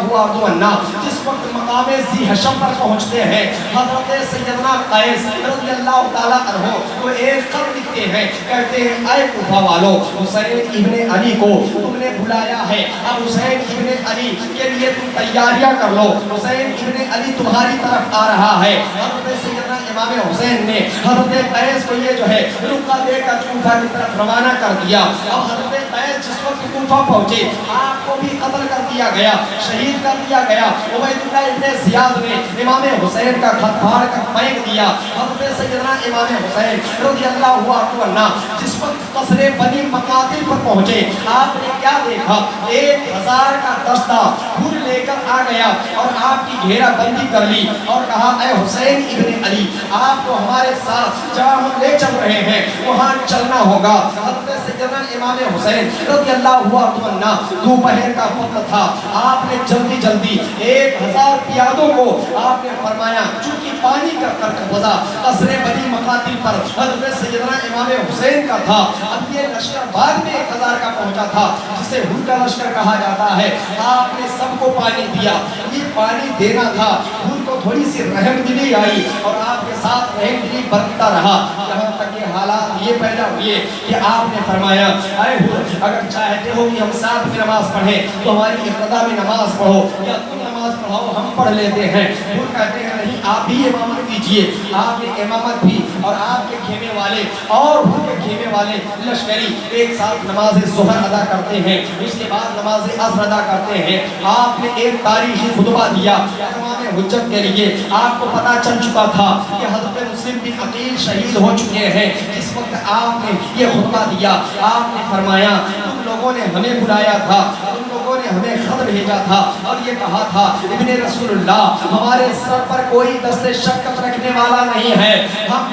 عنہ جس وقت مقام ذی حشم پر پہنچتے ہیں، حضرت سیدنا قیس رضی اللہ تعالیٰ عنہ وہ ایک خط لکھتے ہیں، کہتے ہیں اے کوفہ والو، حسین ابن علی کو تم نے بلایا ہے، اب حسین ابن علی کے لیے تم تیاریاں کر لو، حسین ابن علی تمہاری طرف آ رہا ہے۔ حضرت سیدنا امام حسین نے حضرت قیس کو یہ جو ہے رکا دے کر کوفہ کی طرف روانہ کر دیا۔ اب حضرت قیس جس وقت کوفہ پہنچے، آپ کو بھی قتل کر دیا گیا، شہید کر دیا گیا۔ عبید اللہ ابن زیاد نے امام حسین کا خط پھاڑ کر پھینک دیا۔ حضرت سیدنا امام حسین رضی اللہ عنہ جس وقت قصر بنی مقاتل پر پہنچے، آپ نے کیا دیکھا؟ 1000 کا دستہ خود لے کر آ گیا اور آپ کی گھیرا بندی کر لی اور کہا اے حسین ابن علی، آپ کو ہمارے ساتھ جہاں ہم لے چل رہے ہیں وہاں چلنا ہوگا۔ حضرت سیدنا امام حسین رضی اللہ عنہ دوپہر کا وقت تھا، آپ نے جلدی جلدی 1000 پیادوں کو آپ نے فرمایا، چونکہ پانی کا قبضہ قصر بنی مقاتل پر حضرت سیدنا امام حسین کا تھا، اب یہ لشکر بعد میں 1000 کا پہنچا تھا جسے ہور کا لشکر کہا جاتا ہے، آپ نے سب کو پانی دیا۔ یہ پانی دینا تھا، ہور کو تھوڑی سی رحم دلی آئی اور آپ کے ساتھ رحم دلی برتتا رہا، یہاں تک یہ حالات یہ پیدا ہوئے کہ آپ نے فرمایا اے ہور، اگر چاہتے ہو کہ ہم ساتھ میں نماز پڑھیں تو ہماری ابتدا میں نماز پڑھو، یا تم نماز پڑھاؤ ہم پڑھ لیتے ہیں۔ ہور کہتے ہیں نہیں، آپ بھی امامت کیجئے۔ آپ نے امامت بھی اور آپ کے خیمے والے اور ہور کے خیمے والے لشکری ایک ساتھ نماز ظہر ادا کرتے ہیں، اس کے بعد نماز عصر ادا کرتے ہیں۔ آپ نے ایک تاریخی خطبہ دیا تمام حجت کے لیے، آپ کو پتا چل چکا تھا کہ حضرت مسلم بن عقیل شہید ہو چکے ہیں۔ اس وقت آپ نے یہ خطبہ دیا، آپ نے فرمایا تم لوگوں نے ہمیں بلایا تھا، تم لوگوں نے ہمیں خط بھیجا تھا اور یہ کہا تھا ابن رسول اللہ ہمارے سر پر کوئی دست شکت رکھنے والا نہیں ہے، ہم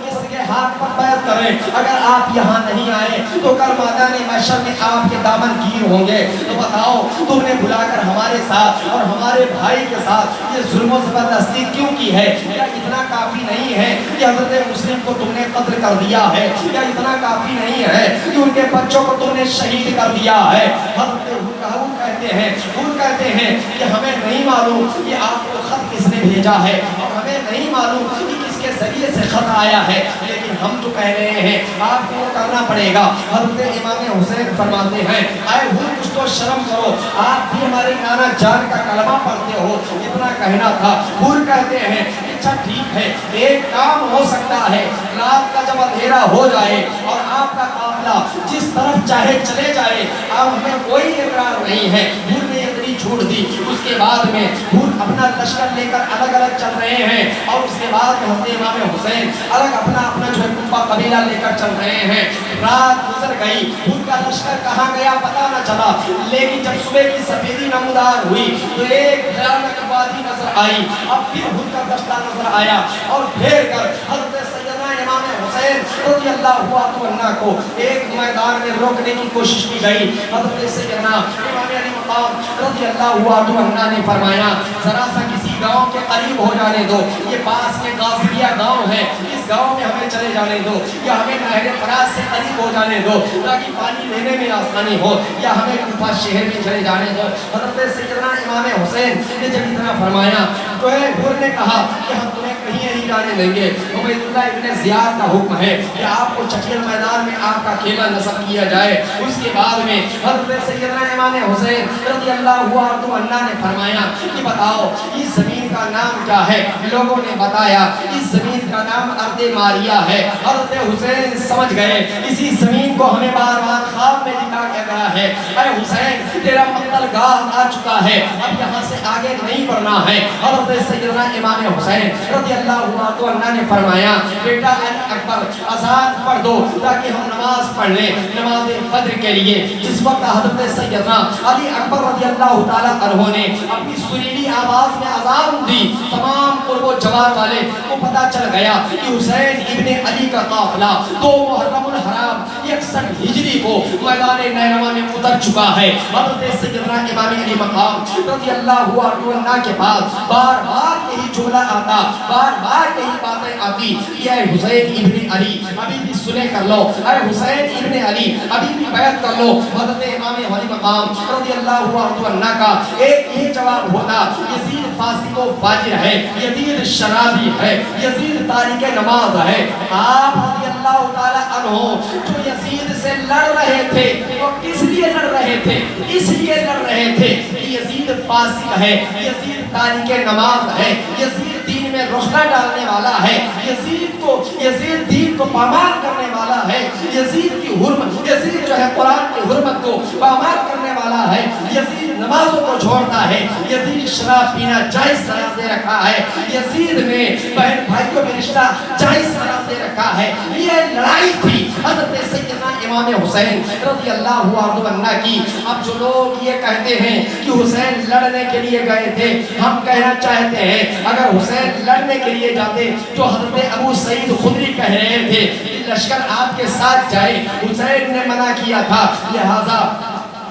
کس کے ہاتھ پر بیعت کریں، اگر آپ یہاں نہیں آئے تو کل میدان محشر میں آپ کے دامن گیر ہوں گے۔ تو بتاؤ تم نے بلا کر ہمارے ساتھ اور ہمارے بھائی کے ساتھ یہ ظلم و زبردستی کیوں کی ہے؟ کیا اتنا کافی نہیں ہے کہ حضرت مسلم کو تم نے قتل کر دیا ہے؟ کیا اتنا کافی نہیں ہے کہ ان کے بچوں کو تم نے شہید کر دیا ہے؟ حضرت ہور کہتے ہیں کہ ہمیں نہیں معلوم کہ آپ کو خط کس نے بھیجا ہے اور ہمیں نہیں معلوم کہ کس کے ذریعے سے خط آیا ہے، لیکن ہم جو کہہ رہے ہیں آپ کو کرنا پڑے گا۔ حضرت امام حسین فرماتے ہیں اے ہور کچھ تو شرم کرو، آپ بھی ہمارے نانا جان کا کلمہ پڑھتے ہو، اتنا کہنا تھا۔ ہور کہتے ہیں اچھا ٹھیک ہے، ایک کام ہو سکتا ہے، رات کا جب اندھیرا ہو جائے اور آپ کا قافلہ جس طرف چاہے چلے جائے، اب ہمیں کوئی اقرار نہیں ہے۔ ہور نے اتنی چھوڑ دی، اس کے بعد میں ہور اپنا لشکر لے کر الگ الگ چل رہے ہیں اور اس کے بعد حضرت امام حسین الگ اپنا جو ہے کنبہ قبیلہ لے کر چل رہے ہیں۔ رات گزر گئی، ہور کا لشکر کہاں گیا پتہ نہ چلا، لیکن جب صبح کی سفیدی نمودار ہوئی تو ایک بھیانک وادی نظر آئی، اب پھر ہور کا دستہ نظر آیا اور پھیر کر حضرت سیدنا امام حسین رضی اللہ عنہ کو ایک میدان میں روکنے کی کوشش کی گئی۔ حضرت سیدنا امام علی مقام رضی اللہ عنہ نے فرمایا ذرا سا کسی گاؤں کے قریب ہو جانے دو، یہ پاس میں غازیہ گاؤں ہے، اس گاؤں میں ہمیں چلے جانے دو، یا ہمیں نہر فرات سے قریب ہو جانے دو تاکہ پانی لینے میں آسانی ہو، یا ہمیں کوفہ شہر میں چلے جانے دو۔ حضرت سیدنا امام حسین نے جب اتنا فرمایا تو ہور نے کہا کہ ہم تمہیں کہیں نہیں جانے دیں گے، عبید اللہ ابن زیاد کا حکم ہے کہ آپ کو چٹیل میدان میں آپ کا خیمہ نصب کیا جائے۔ اس کے بعد میں حضرت سیدنا امام حسین رضی اللہ عنہ نے فرمایا کہ بتاؤ اس زمین زمین کا نام کیا ہے؟ لوگوں نے بتایا اس زمین کا نام ارض ماریہ ہے۔ حضرت حسین سمجھ گئے اسی زمین کو ہمیں بار بار خواب میں دکھا گیا ہے، اے حسین تیرا مقتل گاہ آ چکا ہے، اب یہاں سے آگے نہیں بڑھنا ہے۔ حضرت سیدنا امام حسین رضی اللہ عنہ نے فرمایا بیٹا علی اکبر اذان پڑھ دو تاکہ ہم نماز پڑھ لیں نماز فجر کے لیے۔ جس وقت حضرت سیدنا علی اکبر رضی اللہ تعالیٰ عنہ نے اپنی سریلی آواز میں اذان دی، تمام قرب و جوار والے کو پتہ چل گیا کہ حسین ابن علی کا قافلہ 2 محرم الحرام 61 ہجری کو میدان نینوا میں اتر چکا ہے۔ حضرت سیدنا امام علی مقام رضی اللہ عنہ کے پاس بار بار یہی جملہ آتا، بار بار یہی باتیں آتی کہ اے حسین ابن علی ابھی بھی سنے کر لو، اے حسین ابن علی ابھی بھی بیعت کر لو۔ حضرت امام علی مقام رضی اللہ عنہ کا ایک ہی جواب ہوتا یزید فاسق و فاجر ہے، یزید شرابی ہے، یزید تاریک نماز ہے۔ آپ رضی اللہ تعالیٰ عنہ جو یزید سے لڑ رہے تھے وہ کس لیے لڑ رہے تھے؟ اس لیے لڑ رہے تھے کہ یزید فاسق ہے، یزید تاریک نماز ہے، یزید دین میں روشنا ڈالنے والا ہے، یزید دین کو پامال کرنے والا ہے، یزید کی حرمت، یزید جو ہے قرآن کی حرمت کو پامال کرنے والا ہے، یزید نمازوں کو چھوڑتا ہے، یزید شراب پینا جائز قرار دے رکھا ہے، یزید نے بہن بھائیوں میں رشتہ جائز قرار دے رکھا ہے۔ یہ لڑائی تھی حضرت سیدنا امام حسین رضی اللہ عنہ کی۔ اب جو لوگ یہ کہتے ہیں کہ حسین لڑنے کے لیے گئے تھے، ہم کہنا چاہتے ہیں اگر حسین لڑنے کے لیے جاتے تو حضرت ابو سعید خدری کہہ رہے تھے لشکر آپ کے ساتھ جائے، حسین نے منع کیا تھا۔ لہذا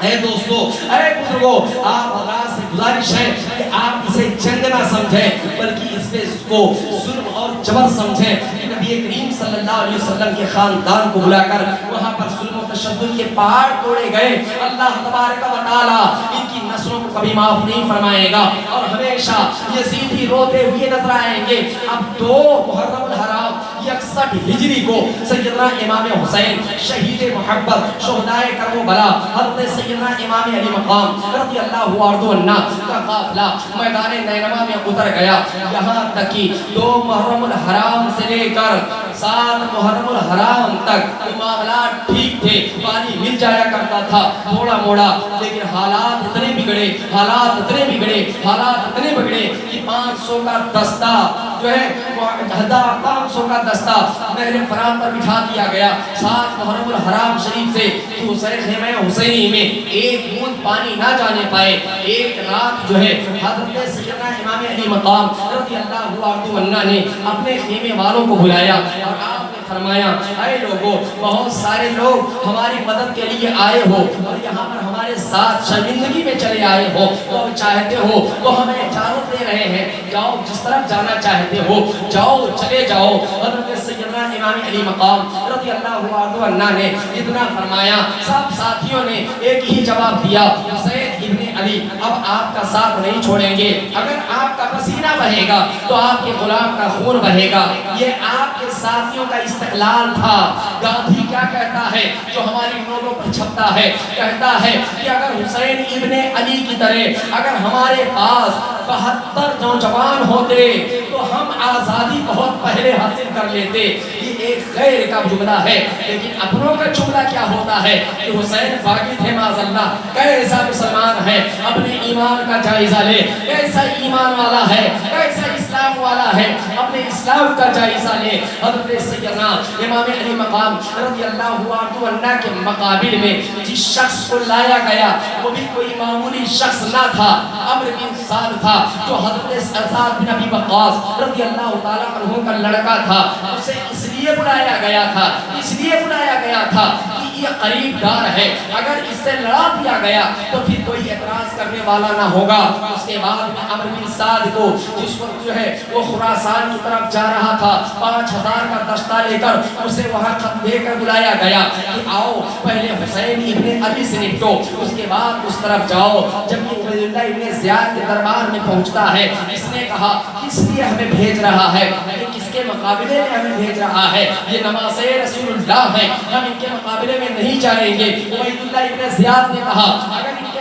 اے دوستو، اے بزرگو، آپ حضرات سے گزارش ہے کہ آپ اسے جنگ نہ سمجھیں بلکہ اس پہ کو ظلم اور جبر سمجھیں۔ نبی کریم صلی اللہ علیہ وسلم کے خاندان کو بلا کر وہاں پر ظلم و تشدد کے پہاڑ توڑے گئے۔ اللہ تبارک و تعالیٰ ان کی نسلوں کو کبھی معاف نہیں فرمائے گا اور ہمیشہ یزیدی روتے ہوئے نظر آئیں گے۔ اب 2 محرم الحرام 61 ہجری کو سیدنا امام حسین شہید محبت شہدائے کربلا حضرت سیدنا امام علی مقام رضی اللہ عنہ کا قافلہ میدان نینوا میں اتر گیا۔ یہاں تک کہ 2 محرم الحرام سے لے کر 7 محرم الحرام تک معاملات ٹھیک تھے، پانی مل جایا کرتا تھا تھوڑا موڑا، لیکن حالات اتنے بگڑے کہ 500 کا دستہ جو ہے 500 کا دستہ نہر فرات پر بٹھا دیا گیا۔ 7 محرم الحرام شریف سے حسین خیمہ حسینی میں ایک بوند پانی نہ جانے پائے۔ ایک رات جو ہے حضرت سیدنا امام علی مقام رضی اللہ عنہ نے اپنے خیمے والوں کو بلایا اور آپ نے فرمایا اے لوگوں، بہت سارے لوگ ہماری مدد کے لیے آئے ہو اور یہاں پر ہمارے ساتھ شرمندگی میں چلے آئے ہو، تو اب چاہتے ہو تو ہمیں اجازت دے رہے ہیں، جاؤ جس طرف جانا چاہتے ہو جاؤ، چلے جاؤ۔ حضرت سیدنا امام علی مقام رضی اللہ عنہ نے اتنا فرمایا، سب ساتھیوں نے ایک ہی جواب دیا، حسین ابن علی اب آپ کا ساتھ نہیں چھوڑیں گے، اگر آپ کا پسینہ بہے گا تو آپ کے غلام کا خون بہے گا۔ یہ آپ کے ساتھیوں کا استقلال تھا۔ گاندھی کیا کہتا ہے جو ہماری نوٹوں پر چھپتا ہے؟ کہتا ہے کہ اگر حسین ابن علی کی طرح اگر ہمارے پاس 72 نوجوان ہوتے تو ہم آزادی بہت پہلے حاصل کر لیتے۔ یہ ایک غیر کا جملہ ہے، لیکن اپنوں کا جملہ کیا ہوتا ہے کہ حسین باغی تھے معاذ اللہ، کیسا مسلمان ہے، اپنے ایمان کا جائزہ لے، کیسا ایمان والا ہے، کیسا اسلام والا ہے، اپنے اسلام کا جائزہ لے۔ حضرت سیدنا امام علی مقام رضی اللہ عنہ کے مقابل میں جس شخص کو لایا گیا وہ بھی کوئی معمولی شخص نہ تھا، عمرو بن سعد تھا جو حضرت سعد بن ابی وقاص رضی اللہ تعالیٰ عنہ کا لڑکا تھا۔ اسے اس لیے بلایا گیا تھا کہ یہ قریب دار ہے، اگر اس سے لڑا دیا گیا تو پھر کوئی اعتراض کرنے والا نہ ہوگا۔ اس کے بعد میں عمرو بن سعد کو جس وقت جو ہے وہ خراسان کی طرف جا رہا تھا 5000 کا دستہ لے کر اسے وہاں خط دے کر بلایا گیا کہ آؤ پہلے حسین ابن علی سے نپٹو، اس کے بعد اس طرف جاؤ۔ جب یہ عبید اللہ ابن زیاد کے دربار میں پہنچتا ہے، اس نے کہا کس لیے ہمیں بھیج رہا ہے، کس کے مقابلے میں ہمیں بھیج رہا ہے؟ یہ نماز رسول اللہ ہے، ہم ان کے مقابلے میں نہیں جائیں گے۔ عبید اللہ ابن زیاد نے کہا اگر ان کے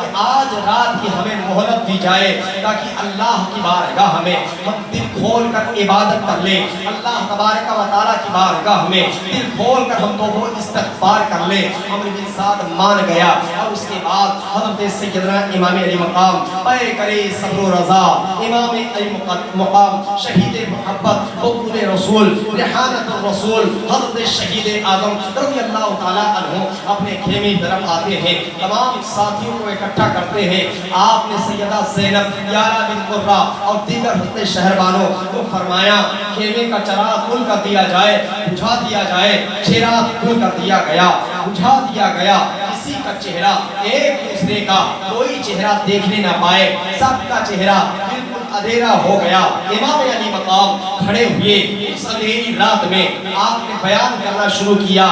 کہ آج رات کی ہمیں مہلت دی جائے تاکہ اللہ کی بارگاہ میں ہم دل کھول کر عبادت کر لیں، اللہ تبارک و تعالیٰ کی بارگاہ میں دل کھول کر ہم توبہ استغفار کر لیں۔ عمرو بن سعد مان گیا اور اس کے بعد حضرت سیدنا امام علی مقام پے کرے صبر و رضا، امام علی مقام شہید محبت حقوق رسول ریحانت الرسول حضرت شہید اعظم رضی اللہ تعالیٰ عنہ اپنے خیمے کی طرف آتے ہیں، تمام ساتھیوں کو اکٹھا کرتے ہیں۔ آپ نے سیدہ زینب، یارا بن قرہ اور دیگر حضرت شہربانوں کو فرمایا خیمے کا چراغ کھول کر دیا جائے، بجھا دیا جائے۔ چراغ کھول کر دیا گیا، بجھا دیا گیا، کسی کا چہرہ ایک دوسرے کا کوئی چہرہ دیکھنے نہ پائے، سب کا چہرہ بالکل اندھیرا ہو گیا۔ امام علی مقام کھڑے ہوئے اس اندھیری رات میں آپ نے بیان کرنا شروع کیا،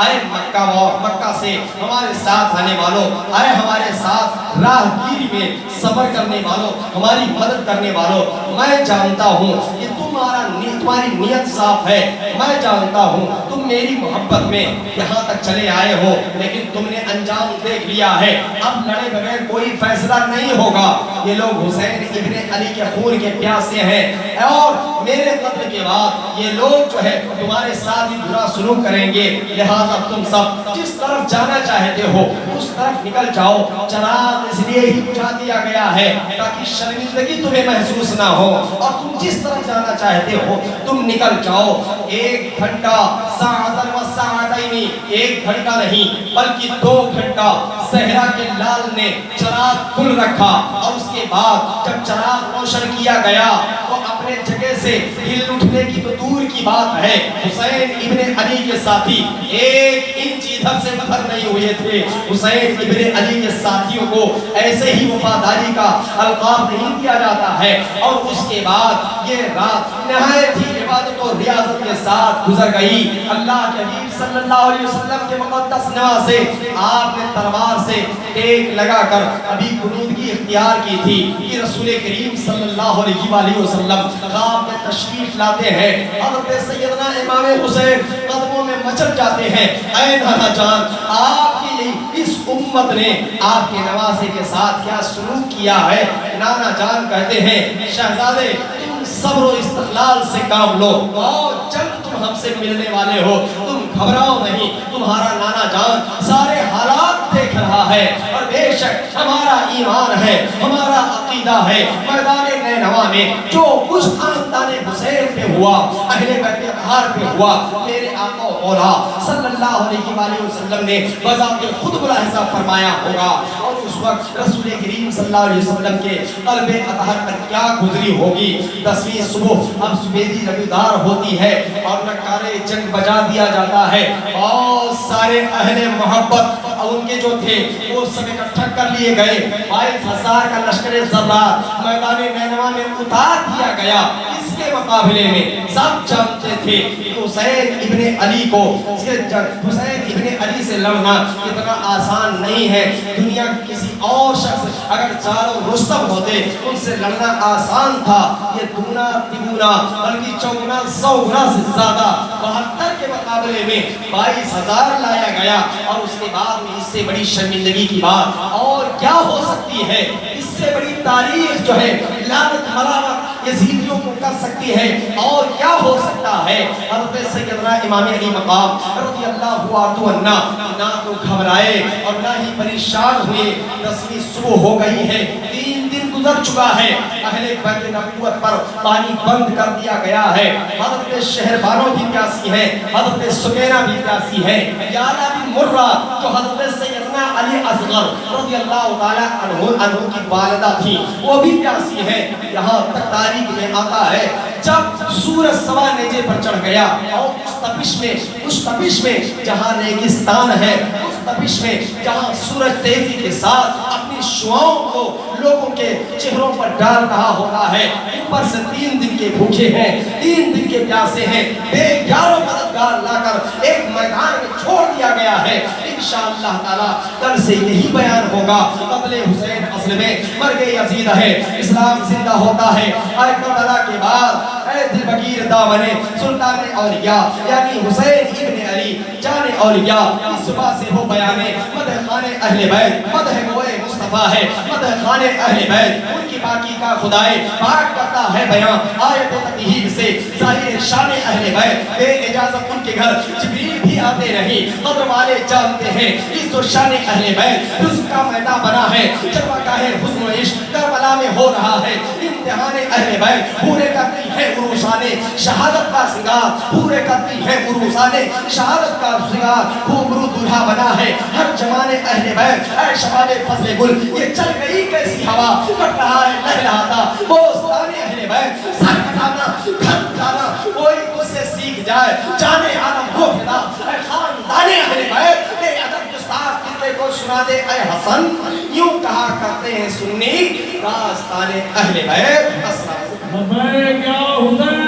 اے مکہ سے ہمارے ساتھ آنے والوں، اے ہمارے ساتھ راہ گیری میں سفر کرنے والوں، ہماری مدد کرنے والوں، میں جانتا ہوں کہ تمہاری نیت صاف ہے، میں جانتا ہوں تم میری محبت میں یہاں تک چلے آئے ہو، لیکن تم نے انجام دیکھ لیا ہے، اب لڑے بغیر کوئی فیصلہ نہیں ہوگا۔ یہ لوگ حسین ابن علی کے خون کے پیاسے ہیں اور میرے قتل کے بعد یہ لوگ جو ہے تمہارے ساتھ ہی برا سلوک کریں گے، لہذا تم سب جس طرف جانا چاہتے ہو اس طرف نکل جاؤ۔ چراغ اس لیے ہی بجھا دیا گیا ہے تاکہ شرمندگی تمہیں محسوس نہ ہو، اور تم جس طرف جانا چاہتے ہو تم نکل جاؤ۔ ایک گھنٹہ ساعتن و ساعتین، ایک گھنٹہ نہیں بلکہ 2 گھنٹہ صحرا کے لال نے چراغ کھل رکھا، اور اس کے بعد جب چراغ روشن کیا گیا تو اپنے جگہ سے ہل اٹھنے کی تو دور کی بات ہے، حسین ابن علی کے ساتھی ایک انچ ادھر سے بدر نہیں ہوئے تھے۔ حسین ابن علی کے ساتھیوں کو ایسے ہی وفاداری کا القاب نہیں دیا جاتا ہے، اور اس کے بعد یہ رات نہایت ہی عبادت و ریاضت کے ساتھ گزر گئی۔ اللہ کے حبیب صلی اللہ علیہ وسلم کے مقدس نواز سے آپ نے تلوار سے ٹیک لگا کر ابھی قنوت اختیار کی تھی کہ رسول کریم صلی اللہ علیہ وآلہ وسلم خواب میں تشریف لاتے ہیں، حضرت سیدنا امام حسین قدموں میں مچل جاتے ہیں۔ اے نانا جان، آپ کی اس امت نے آپ کے نواسے کے ساتھ کیا سلوک کیا ہے؟ نانا جان کہتے ہیں شہزادے تم صبر و استقلال سے کام لو، اور جب تم ہم سے ملنے والے ہو تم گھبراؤ نہیں، تمہارا نانا جان سارے حالات دیکھ رہا ہے، اور بے شک ہمارا ایمان ہے، ہمارا عقیدہ ہے، میدان نینوا میں جو کچھ خاندان حسین پہ ہوا، اہل بیت اطہار پہ ہوا، میرے آقا و مولا صلی اللہ علیہ وآلہ وسلم نے بذات خود ملاحظہ فرمایا ہوگا، اور اس وقت رسول کریم صلی اللہ علیہ وسلم کے قلب اطہر پر کیا گزری ہوگی۔ 10ویں صبح اب سبیدی ربیدار ہوتی ہے اور نکارے جنگ بجا دیا جاتا ہے، اور سارے اہل محبت ان کے جو تھے وہ سب اکٹھا کر لیے گئے۔ 22,000 کا لشکر زرار میدان نینوا میں اتار دیا گیا۔ اس کے مقابلے میں سب جانتے تھے کہ حسین ابن علی کو حسین ابن علی سے لڑنا اتنا آسان نہیں ہے۔ دنیا کے کسی اور شخص اگر چاروں رستم ہوتے ان سے لڑنا آسان تھا، یہ دگنا تگنا بلکہ چوگنا 100 گنا سے زیادہ 72 کے مقابلے میں 22,000 لایا گیا، اور اس کے بعد میں اس سے بڑی شرمندگی کی بات اور کیا ہو سکتی ہے؟ اس سے بڑی تاریخ جو ہے لعنت ملامت یزیدیوں کو کر سکتی ہے، اور کیا ہو سکتا ہے؟ حضرت سیدنا امام علی مقام رضی اللہ عنہ نہ تو گھبرائے اور نہ ہی پریشان ہوئے۔ 10ویں صبح ہو گئی ہے، 3 دن گزر چکا ہے، اہل بیت نبوت پر پانی بند کر دیا گیا ہے۔ حضرت شہربانوں بھی پیاسی ہیں، حضرت سکینہ بھی پیاسی ہے، یارا بن مرہ جو حضرت سیدنا علی اصغر رضی اللہ تعالیٰ عنہ کی والدہ تھی وہ بھی پیاسی ہے۔ یہاں تک تاریخ میں آتا ہے جب سورج سوا نیزے پر چڑھ گیا اور اس تپش میں جہاں ریگستان ہے، اس تپش میں جہاں سورج تیزی کے ساتھ اپنی شعاؤں کو لوگوں کے چہروں پر ڈال رہا ہوتا ہے، اوپر سے 3 دن کے بھوکے ہیں، 3 دن کے پیاسے ہیں، بے 11 مددگار لا کر ایک میدان میں چھوڑ دیا گیا ہے۔ انشاءاللہ تعالی کل سے یہی بیان ہوگا۔ قتل حسین اصل میں مرگ یزید ہے، اسلام زندہ ہوتا ہے۔ اے کربلا کے بعد اے دل بگیر دامن سلطان اولیاء یعنی حسین ابن علی جان اولیاء اس صبح سے ہو بیان مدح خان اہل بیت مدح موئے مصطفیٰ ہے مدح خان اہل بیت ان کی باقی کا خدائے پاک کرتا ہے بیان آیت تطہیر سے ظاہر شان اہل بیت بے اجازت ان کے گھر جبریل بھی آتے نہیں قدر والے جانتے ہیں اس و شان اہل بیت حسن کا میدان بنا ہے جلوہ گاہ حسن و عشق کربلا میں ہو رہا ہے امتحان اہل بیت پورے کرتی ہے عروسان شہادت کا سنگار پورے کرتی ہے عروسان شہادت کا سنگار خوبرو دلہا بنا ہے ہر جوان اہل بیت اے شباب فضل گل یہ چل گئی کیسی ہوا کٹ رہا ہے لہلاتا بوستان اہل بیت سر کٹانا گھر کٹانا کوئی اس سے سیکھ جائے جانے عالم ہو پھیلا اے خاندان اہل بیت اے ادب گستاخ کتے کو سنا دے اے حسن یوں کہا کرتے ہیں سنی راستان اہل بیت. السلام لبیک یا حسین